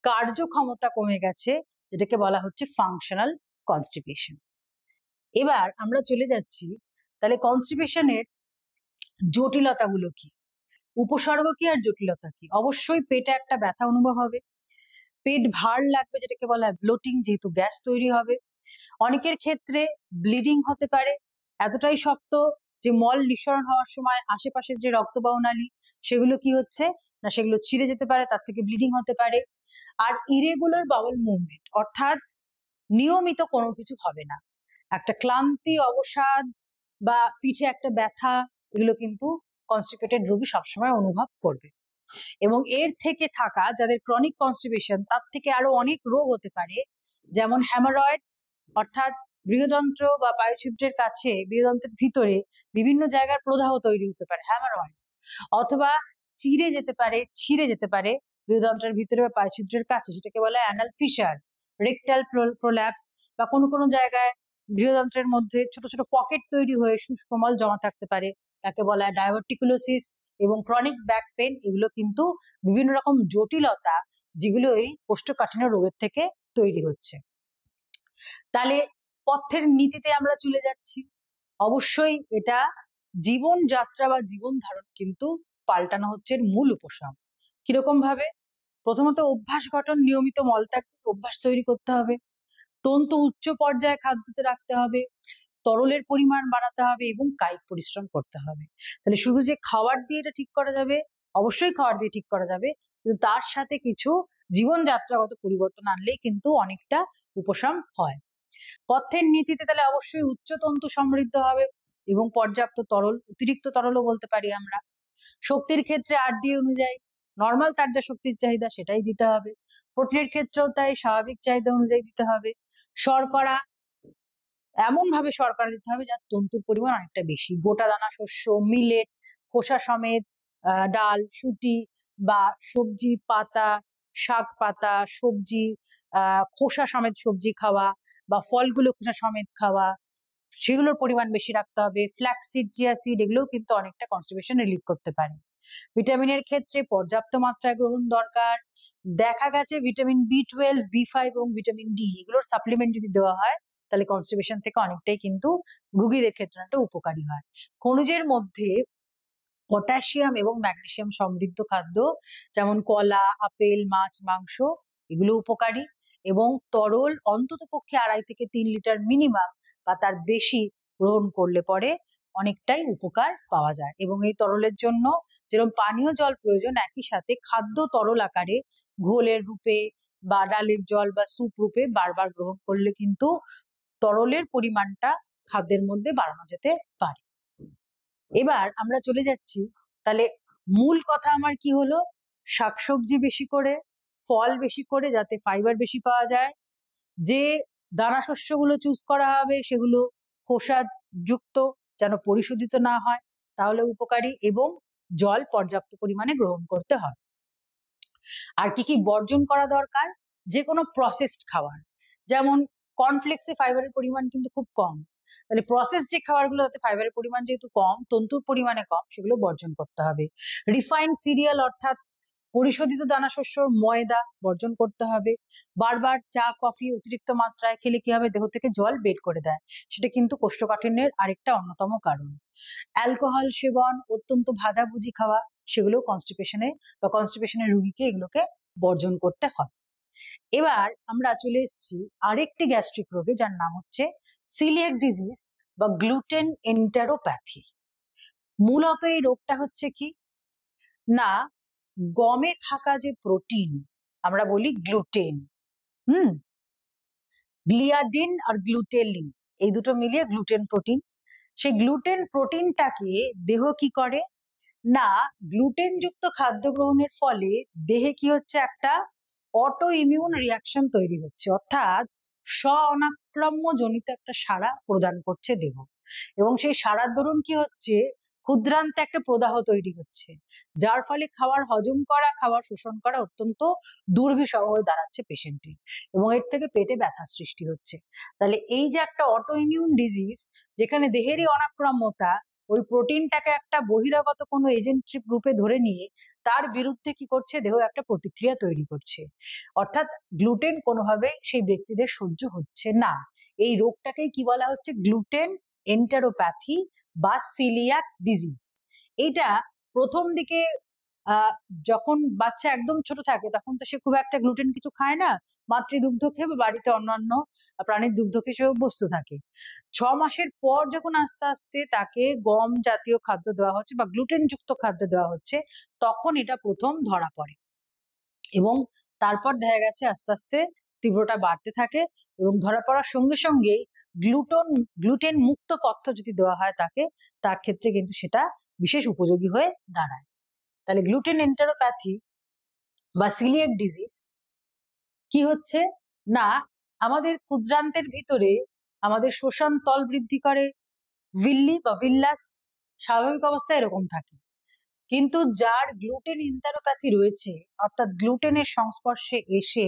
কার্যক্ষমতা কমে গেছে, যেটাকে বলা হচ্ছে ফাংশনাল কনস্টিপেশন। এবার আমরা চলে যাচ্ছি তাহলে কনস্টিপেশনের জটিলতাগুলো কি, উপসর্গ কি আর জটিলতা কি। অবশ্যই পেটে একটা ব্যথা অনুভব হবে, পেট ভার লাগবে যেটাকে বলা হয় ব্লোটিং, যেহেতু গ্যাস তৈরি হবে। অনেকের ক্ষেত্রে ব্লিডিং হতে পারে, এতটাই শক্ত যে মল নিঃসরণ হওয়ার সময় আশেপাশের যে রক্তবাহী নালী সেগুলো কি হচ্ছে না, সেগুলো ছিঁড়ে যেতে পারে, তার থেকে ব্লিডিং হতে পারে। আর ইরেগুলার বাউল মুভমেন্ট, অর্থাৎ নিয়মিত কোনো কিছু হবে না, একটা ক্লান্তি, অবসাদ বা পিঠে একটা ব্যথা, এগুলো কিন্তু কনস্টিপেটেড রোগী সবসময় অনুভব করবে। এবং এর থেকে থাকা যাদের ক্রনিক কনস্টিপেশন, তার থেকে আরো অনেক রোগ হতে পারে, যেমন হ্যামারয়েডস, অর্থাৎ বৃহদন্ত্র বা পায়ুছিদ্রের কাছে, বৃহদন্ত্রের ভিতরে বিভিন্ন জায়গার প্রদাহ তৈরি হতে পারে হ্যামারয়েডস, অথবা চিড়ে যেতে পারে, ছিঁড়ে যেতে পারে বৃহদন্ত্রের ভিতরে বা পায়ুছিদ্রের কাছে, সেটাকে বলা হয় অ্যানাল ফিশার। রেকটাল প্রোল্যাপস, বা কোনো কোনো জায়গায় বৃহদন্ত্রের মধ্যে ছোট ছোট পকেট তৈরি হয়ে শুষ্ক মল জমা থাকতে পারে, তাকে বলা হয় ডাইভার্টিকুলোসিস। এবং ক্রনিক ব্যাক পেন, এগুলো কিন্তু বিভিন্ন রকম জটিলতা যেগুলো এই কোষ্ঠকাঠিন্য রোগের থেকে তৈরি হচ্ছে। তাহলে পথ্যের নীতিতে আমরা চলে যাচ্ছি। অবশ্যই এটা জীবনযাত্রা বা জীবন ধারণ কিন্তু পাল্টানো হচ্ছে মূল উপশম। কিরকম ভাবে? প্রথমত অভ্যাস গঠন, নিয়মিত মলত্যাগ অভ্যাস তৈরি করতে হবে, তন্তু উচ্চ পর্যায়ে খাদ্যতে রাখতে হবে, তরলের পরিমাণ বাড়াতে হবে এবং কায়িক পরিশ্রম করতে হবে। তাহলে শুধু যে খাবার দিয়ে এটা ঠিক করা যাবে, অবশ্যই খাবার দিয়ে ঠিক করা যাবে, কিন্তু তার সাথে কিছু জীবনযাত্রাগত পরিবর্তন আনলেই কিন্তু অনেকটা উপশম হয়। পথ্যের নীতিতে তাহলে অবশ্যই উচ্চ তন্তু সমৃদ্ধ হবে এবং পর্যাপ্ত তরল, অতিরিক্ত তরলও বলতে পারি আমরা। শক্তির ক্ষেত্রে আরডি অনুযায়ী নর্মাল তার যা শক্তির চাহিদা সেটাই দিতে হবে, প্রোটিনের ক্ষেত্রেও তাই স্বাভাবিক চাহিদা অনুযায়ী দিতে হবে। শর্করা এমন ভাবে শর্করা দিতে হবে যার তন্তুর পরিমাণ অনেকটা বেশি, গোটা দানা শস্য, মিলেট, খোসা সমেত ডাল, শুটি বা সবজি পাতা, শাক পাতা, সবজি, খোসা সমেত সবজি খাওয়া বা ফলগুলো খোসা সমেত খাওয়া, সেগুলোর পরিমাণ বেশি রাখতে হবে। ফ্ল্যাক্সিড, চিয়া সিড, এগুলোও কিন্তু অনেকটা কনস্টিপেশন রিলিভ করতে পারে। ভিটামিনের ক্ষেত্রে পর্যাপ্ত মাত্রায় গ্রহণ দরকার। দেখা গেছে ভিটামিন B12, B5 এবং ভিটামিন ডি, এগুলোর সাপ্লিমেন্ট যদি দেওয়া হয় তাহলে কনস্টিপেশন থেকে অনেকটাই কিন্তু রোগীদের ক্ষেত্রে একটা উপকারী হয়। খনিজের মধ্যে পটাশিয়াম এবং ম্যাগনেসিয়াম সমৃদ্ধ খাদ্য যেমন কলা, আপেল, মাছ, মাংস, এগুলো উপকারী। এবং তরল অন্তত পক্ষে 2.5 থেকে 3 লিটার মিনিমাম বা তার বেশি গ্রহণ করলে পরে অনেকটাই উপকার পাওয়া যায়। এবং এই তরলের জন্য যেরকম পানীয় জল প্রয়োজন, একই সাথে খাদ্য তরল আকারে ঘোলের রূপে বা ডালের জল বা স্যুপ রূপে বারবার গ্রহণ করলে কিন্তু তরলের পরিমাণটা খাদ্যের মধ্যে বাড়ানো যেতে পারে। এবার আমরা চলে যাচ্ছি, তাহলে মূল কথা আমার কি হলো, শাকসবজি বেশি করে, ফল বেশি করে, যাতে ফাইবার বেশি পাওয়া যায়। যে দানা শস্যগুলো চুজ করা হবে সেগুলো খোসা যুক্ত, যেন পরিশোধিত না হয়, তাহলে উপকারী। এবং জল পর্যাপ্ত পরিমাণে গ্রহণ করতে হবে। আর কি কি বর্জন করা দরকার? যে কোনো প্রসেসড খাবার, যেমন কর্নফ্লেক্সে ফাইবারের পরিমাণ কিন্তু খুব কম, তাহলে প্রসেস যে খাবারগুলো তাতে ফাইবারের পরিমাণ যেহেতু কম, তন্তুর পরিমাণে কম, সেগুলো বর্জন করতে হবে। রিফাইন্ড সিরিয়াল অর্থাৎ পরিশোধিত দানাশস্য, ময়দা বর্জন করতে হবে। বারবার চা কফি অতিরিক্ত মাত্রায় খেলে কি হবে, দেহ থেকে জল বের করে দেয়, সেটা কিন্তু কোষ্ঠকাঠিন্যের আরেকটা অন্যতম কারণ। অ্যালকোহল সেবন, অত্যন্ত ভাজাভুজি খাওয়া, সেগুলো কনস্টিপেশনের রোগীকে এগুলোকে বর্জন করতে হবে। এবার আমরা চলে এসেছি আরেকটি গ্যাস্ট্রিক রোগে, যার নাম হচ্ছে সিলিয়াক ডিজিজ বা গ্লুটেন এন্টারোপ্যাথি। মূলত এই রোগটা হচ্ছে কি না, গমে থাকা যে প্রোটিন আমরা বলি গ্লুটেন, গ্লিয়াডিন আর গ্লুটেলিন, এই দুটো মিলিয়ে গ্লুটেন প্রোটিন। সেই গ্লুটেন প্রোটিনটাকে দেহ কি করে না, গ্লুটেন যুক্ত খাদ্য গ্রহণের ফলে দেহে কি হচ্ছে, একটা অটো ইমিউন রিয়াকশন তৈরি হচ্ছে, অর্থাৎ স্ব অনাক্রম্য জনিত একটা সাড়া প্রদান করছে দেহ, এবং সেই সাড়ার দরুন কি হচ্ছে, ক্ষুদ্রান্তে একটা প্রদাহ তৈরি হচ্ছে, যার ফলে খাবার হজম করা, খাবার শোষণ করা অত্যন্ত দুর্বিষহ হয়ে দাঁড়াচ্ছে পেশেন্টের, এবং এর থেকে পেটে ব্যথা সৃষ্টি হচ্ছে। তাহলে এই যে একটা অটো ইমিউন ডিজিজ, যেখানে দেহেরই অনাক্রম্যতা ওই প্রোটিনটাকে একটা বহিরাগত কোনো এজেন্ট রূপে ধরে নিয়ে তার বিরুদ্ধে কি করছে, দেহ একটা প্রতিক্রিয়া তৈরি করছে, অর্থাৎ গ্লুটেন কোনোভাবে সেই ব্যক্তিদের সহ্য হচ্ছে না। এই রোগটাকেই কি বলা হচ্ছে, গ্লুটেন এন্টারোপ্যাথি বা সিলিয়াক ডিজিজ। এইটা প্রথম দিকে যখন বাচ্চা একদম ছোট থাকে তখন তো সে খুব একটা গ্লুটেন কিছু খায় না, মাতৃদুগ্ধ খেয়ে বা বাড়িতে অন্যান্য প্রাণীর দুগ্ধ খেয়ে সে অভ্যস্ত থাকে। 6 মাসের পর যখন আস্তে আস্তে তাকে গম জাতীয় খাদ্য দেওয়া হচ্ছে বা গ্লুটেন যুক্ত খাদ্য দেওয়া হচ্ছে, তখন এটা প্রথম ধরা পড়ে, এবং তারপর দেখা গেছে আস্তে আস্তে তীব্রতা বাড়তে থাকে, এবং ধরা পড়ার সঙ্গে সঙ্গেই গ্লুটেন মুক্ত পথ্য যদি দেওয়া হয় তাকে, তার ক্ষেত্রে কিন্তু সেটা বিশেষ উপযোগী হয়ে দাঁড়ায়। তাহলে গ্লুটেন এন্টারোপ্যাথি বা সিলিয়াক ডিজিজ কি হচ্ছে না, আমাদের ক্ষুদ্রান্তের ভিতরে আমাদের শোষণ তল বৃদ্ধি করে, ভিল্লি বা ভিল্লাস স্বাভাবিক অবস্থায় এরকম থাকে, কিন্তু যার গ্লুটেন এন্টারোপ্যাথি রয়েছে, অর্থাৎ গ্লুটেনের সংস্পর্শে এসে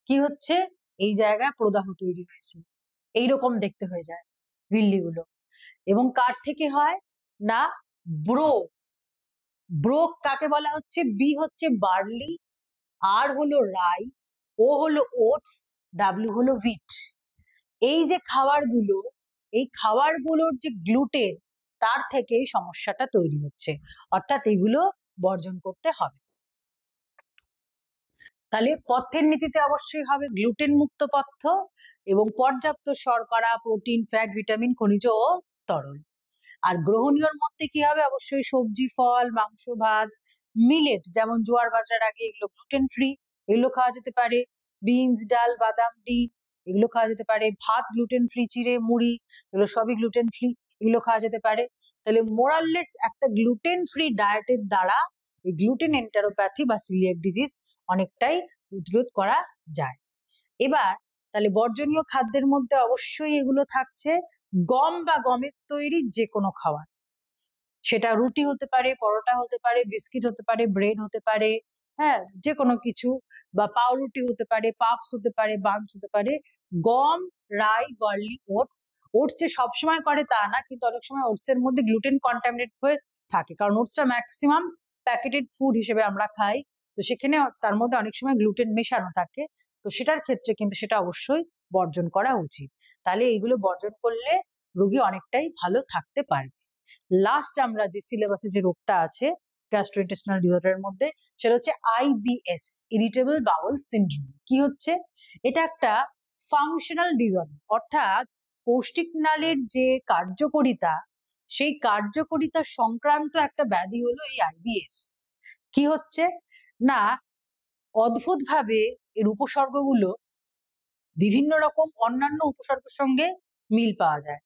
কি হচ্ছে, এই জায়গায় প্রদাহ তৈরি হয়েছে, এইরকম দেখতে হয়ে যায় ভিল্লিগুলো। এবং কার থেকে হয় না, ব্রো ব্রো কাকে বলা হচ্ছে, বি হচ্ছে বার্লি, আর হলো রাই, ও হলো ওটস, ডাব্লিউ হলো হুইট। এই যে খাবারগুলো, এই খাবারগুলোর যে গ্লুটেন, তার থেকে এই সমস্যাটা তৈরি হচ্ছে, অর্থাৎ এগুলো বর্জন করতে হবে। তাহলে পথ্যের নীতিতে অবশ্যই হবে গ্লুটেন মুক্ত পথ্য এবং পর্যাপ্ত শর্করা, প্রোটিন, ফ্যাট, ভিটামিন, খনিজ ও তরল। আর গ্রহণীয়র মধ্যে কি হবে, অবশ্যই সবজি, ফল, মাংস, ভাত, মিলেট যেমন জোয়ার, বাজরা, রাগি, এগুলো গ্লুটেন ফ্রি, এগুলো খাওয়া যেতে পারে। বিনস, ডাল, বাদাম, ডিম, এগুলো খাওয়া যেতে পারে। ভাত গ্লুটেন ফ্রি, চিড়ে, মুড়ি, এগুলো সবই গ্লুটেন ফ্রি, এগুলো খাওয়া যেতে পারে। তাহলে মোরাললেস একটা গ্লুটেন ফ্রি ডায়েটের দ্বারা এই গ্লুটেন এন্টারোপ্যাথি বা সিলিয়াক ডিজিজ অনেকটাই প্রতিরোধ করা যায়। এবার তাহলে বর্জনীয় খাদ্যের মধ্যে অবশ্যই এগুলো থাকছে, গম বা গমের তৈরি যে কোনো খাবার, সেটা রুটি হতে পারে, পরোটা হতে পারে, বিস্কিট হতে পারে, ব্রেড হতে পারে, হ্যাঁ, যে কোনো কিছু, বা পাউরুটি হতে পারে, পাপস হতে পারে, বানস হতে পারে। গম, রাই, বার্লি, ওটস। ওটস যে সবসময় করে তা না, কিন্তু অনেক সময় ওটস এর মধ্যে গ্লুটেন কন্টামিনেট হয়ে থাকে, কারণ ওটসটা ম্যাক্সিমাম প্যাকেটেড ফুড হিসেবে আমরা খাই, তো সেখানে তার মধ্যে অনেক সময় গ্লুটেন মেশানো থাকে, তো সেটার ক্ষেত্রে কিন্তু সেটা অবশ্যই বর্জন করা উচিত। তাহলে এইগুলো বর্জন করলে রোগী অনেকটাই ভালো থাকতে পারবে। লাস্ট আমরা যে সিলেবাসে যে রোগটা আছে গ্যাস্ট্রোইন্টেস্টিনাল ডিসঅর্ডারের মধ্যে, সেটা হচ্ছে আইবিএস, ইরিটেবল বাউল সিন্ড্রোম। কি হচ্ছে, এটা একটা ফাংশনাল ডিসঅর্ডার, অর্থাৎ পৌষ্টিক নালীর যে কার্যকারিতা, সেই কার্যকারিতা সংক্রান্ত একটা ব্যাধি হলো এই আইবিএস। কি হচ্ছে না, অদ্ভুত ভাবে এর উপসর্গগুলো বিভিন্ন রকম অন্যান্য উপসর্গের সঙ্গে মিল পাওয়া যায়।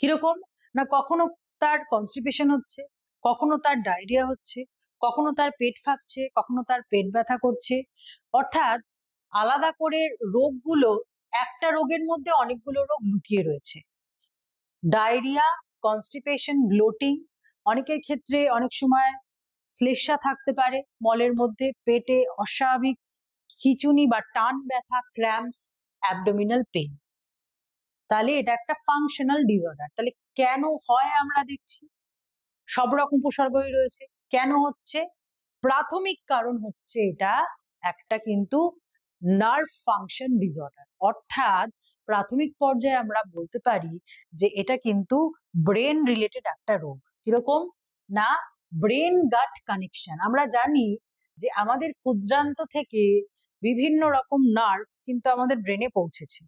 কিরকম না, কখনো তার কনস্টিপেশন হচ্ছে, কখনো তার ডায়রিয়া হচ্ছে, কখনো তার পেট ফাঁপছে, কখনো তার পেট ব্যথা করছে, অর্থাৎ আলাদা করে রোগগুলো, একটা রোগের মধ্যে অনেকগুলো রোগ লুকিয়ে রয়েছে। ডায়রিয়া, কনস্টিপেশন, ব্লোটিং, অনেকের ক্ষেত্রে অনেক সময় শ্লেষ্মা থাকতে পারে মলের মধ্যে, পেটে অস্বাভাবিক খিঁচুনি বা টান ব্যথা, ক্র্যাম্পস, অ্যাবডোমিনাল পেন। তাহলে এটা একটা ফাংশনাল ডিসঅর্ডার। তাহলে কেন হয় আমরা দেখছি সব রকম উপসর্গই রয়েছে। কেন হচ্ছে? প্রাথমিক কারণ হচ্ছে এটা একটা কিন্তু নার্ভ ফাংশন ডিসঅর্ডার, অর্থাৎ প্রাথমিক পর্যায়ে আমরা বলতে পারি যে এটা কিন্তু ব্রেন রিলেটেড একটা রোগ। কিরকম না, ব্রেন গাট কানেকশন। আমরা জানি যে আমাদের ক্ষুদ্রান্ত থেকে বিভিন্ন রকম নার্ভ কিন্তু আমাদের ব্রেনে পৌঁছেছে।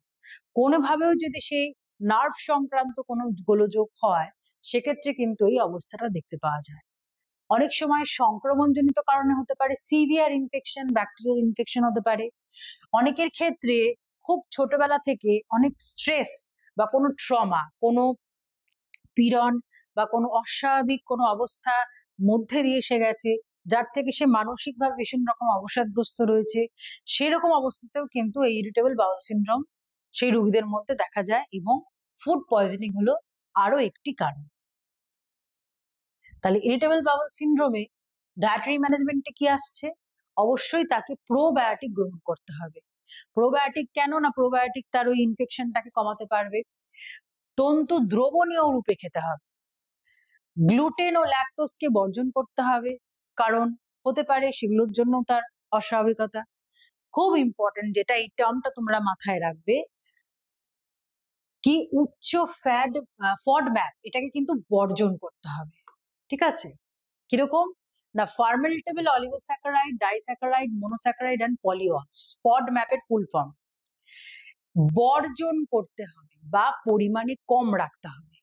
কোনোভাবেও যদি সেই নার্ভ সংক্রান্ত কোনো গোলযোগ হয়, সেক্ষেত্রে কিন্তু এই অবস্থাটা দেখতে পাওয়া যায়। অনেক সময় সংক্রমণজনিত কারণে হতে পারে, সিভিয়ার ইনফেকশন, ব্যাকটেরিয়াল ইনফেকশন হতে পারে। অনেকের ক্ষেত্রে খুব ছোটবেলা থেকে অনেক স্ট্রেস বা কোনো ট্রমা, কোনো পীড়ন বা কোনো অস্বাভাবিক কোনো অবস্থা মধ্যে দিয়ে এসে গেছে, যার থেকে সে মানসিকভাবে ভীষণ রকম অবসাদগ্রস্ত রয়েছে। সেরকম অবস্থাতেও কিন্তু এই ইরিটেবল বাউল সিনড্রোম সেই রোগীদের মধ্যে দেখা যায়, এবং ফুড পয়জনিং হলো আরো একটি কারণ। তাহলে ইরিটেবল বাউল সিনড্রোমে ডায়েটারি ম্যানেজমেন্টে কি আসছে? অবশ্যই তাকে প্রোবায়োটিক গ্রহণ করতে হবে। প্রোবায়োটিক কেন না, প্রোবায়োটিক তার ওই ইনফেকশনটাকে কমাতে পারবে। তন্তু দ্রবণীয় রূপে খেতে হবে। গ্লুটেন ও ল্যাকটোজকে বর্জন করতে হবে, কারণ হতে পারে সেগুলোর জন্য তার অস্বাভাবিকতা। খুব ইম্পর্টেন্ট যেটা, এই টার্মটা তোমরা মাথায় রাখবে, কি উচ্চ ফডম্যাপ এটাকে কিন্তু বর্জন করতে হবে। ঠিক আছে? কিরকম না, fermentable oligosaccharide, disaccharide, monosaccharide and polyols, ফডম্যাপের ফুল ফর্ম, বর্জন করতে হবে বা পরিমাণে কম রাখতে হবে।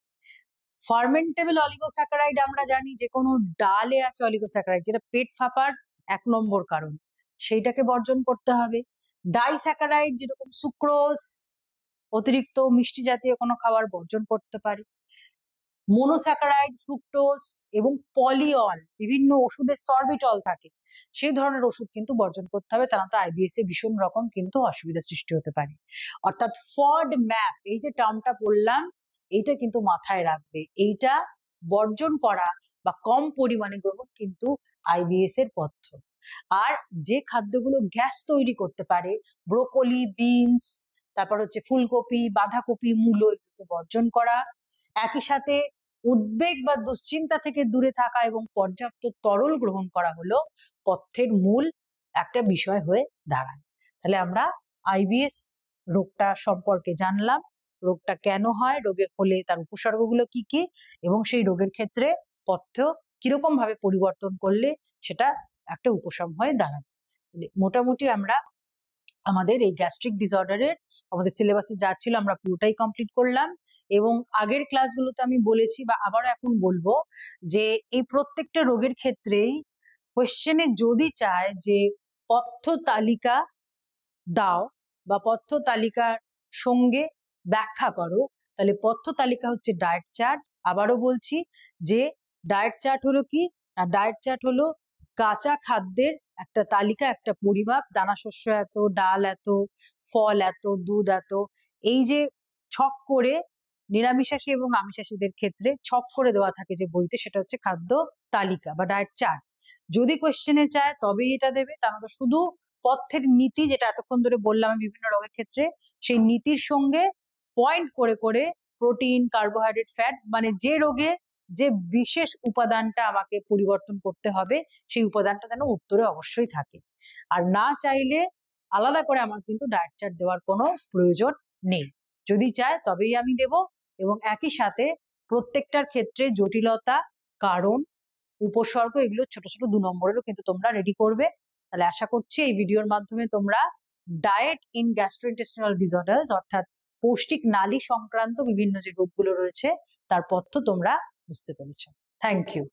ফার্মেন্টেবল অলিগোস্যাকারাইড আমরা জানি যে কোনো ডালে আছে অলিগোস্যাকারাইড, যেটা পেট ফাঁপার 1 নম্বর কারণ, সেইটাকে বর্জন করতে হবে। ডাইস্যাকারাইড যেরকম সুক্রোজ, অতিরিক্ত মিষ্টি জাতীয় কোনো খাবার বর্জন করতে পারে। মনোস্যাকারাইড, ফ্রুক্টোজ এবং পলিঅল, বিভিন্ন ওষুধের সরবিটল থাকে, সেই ধরনের ওষুধ কিন্তু বর্জন করতে হবে, তা না তো আইবিএস এ ভীষণ রকম কিন্তু অসুবিধা সৃষ্টি হতে পারে। অর্থাৎ ফডম্যাপ, এই যে টার্মটা বললাম, এইটা কিন্তু মাথায় রাখবে। এইটা বর্জন করা বা কম পরিমাণে গ্রহণ কিন্তু আইবিএস এর পথ্য। আর যে খাদ্যগুলো গ্যাস তৈরি করতে পারে, ব্রোকলি, বিনস, তারপর হচ্ছে ফুলকপি, বাঁধাকপি, মূলো, এগুলোকে বর্জন করা। একই সাথে উদ্বেগ বা দুশ্চিন্তা থেকে দূরে থাকা এবং পর্যাপ্ত তরল গ্রহণ করা হলো পথ্যের মূল একটা বিষয় হয়ে দাঁড়ায়। তাহলে আমরা আইবিএস রোগটা সম্পর্কে জানলাম, রোগটা কেন হয়, রোগের হলে তার উপসর্গগুলো কি কি, এবং সেই রোগের ক্ষেত্রে পথ্য কিরকম ভাবে পরিবর্তন করলে সেটা একটা উপশম হয়ে দাঁড়াবে। মোটামুটি আমরা আমাদের এই গ্যাস্ট্রিক ডিসঅর্ডারের আমাদের সিলেবাসে যা ছিল আমরা পুরোটাই কমপ্লিট করলাম। এবং আগের ক্লাসগুলোতে আমি বলেছি বা আবারও এখন বলবো যে এই প্রত্যেকটা রোগের ক্ষেত্রেই কোশ্চেনে যদি চায় যে পথ্য তালিকা দাও বা পথ্য তালিকার সঙ্গে ব্যাখ্যা করো, তাহলে পথ্য তালিকা হচ্ছে ডায়েট চার্ট। আবারও বলছি যে ডায়েট চার্ট হলো কি না, ডায়েট চার্ট হলো কাঁচা খাদ্যের একটা তালিকা, একটা পরিমাপ, দানা শস্য এত, ডাল এত, ফল এত, দুধ এত, এই যে ছক করে নিরামিষাশী এবং আমিষাশীদের ক্ষেত্রে ছক করে দেওয়া থাকে যে বইতে, সেটা হচ্ছে খাদ্য তালিকা বা ডায়েট চার্ট। যদি কোয়েশ্চেনে চায় তবেই এটা দেবে, তা না তো শুধু পথ্যের নীতি, যেটা এতক্ষণ ধরে বললাম বিভিন্ন রোগের ক্ষেত্রে, সেই নীতির সঙ্গে পয়েন্ট করে করে প্রোটিন, কার্বোহাইড্রেট, ফ্যাট, মানে যে রোগে যে বিশেষ উপাদানটা আমাকে পরিবর্তন করতে হবে সেই উপাদানটা যেন উত্তরে অবশ্যই থাকে। আর না চাইলে আলাদা করে আমার কিন্তু ডায়েট চার্ট দেওয়ার কোনো প্রয়োজন নেই। যদি চায় তবেই আমি দেব। এবং একই সাথে প্রত্যেকটার ক্ষেত্রে জটিলতা, কারণ, উপসর্গ, এগুলো ছোট ছোট 2 নম্বরেরও কিন্তু তোমরা রেডি করবে। তাহলে আশা করছি এই ভিডিওর মাধ্যমে তোমরা ডায়েট ইন গ্যাস্ট্রোইন্টেস্টিনাল ডিসঅর্ডার্স, অর্থাৎ পৌষ্টিক নালী সংক্রান্ত বিভিন্ন যে রোগগুলো রয়েছে তার পথ্য তোমরা বুঝতে পেরেছো। Thank you.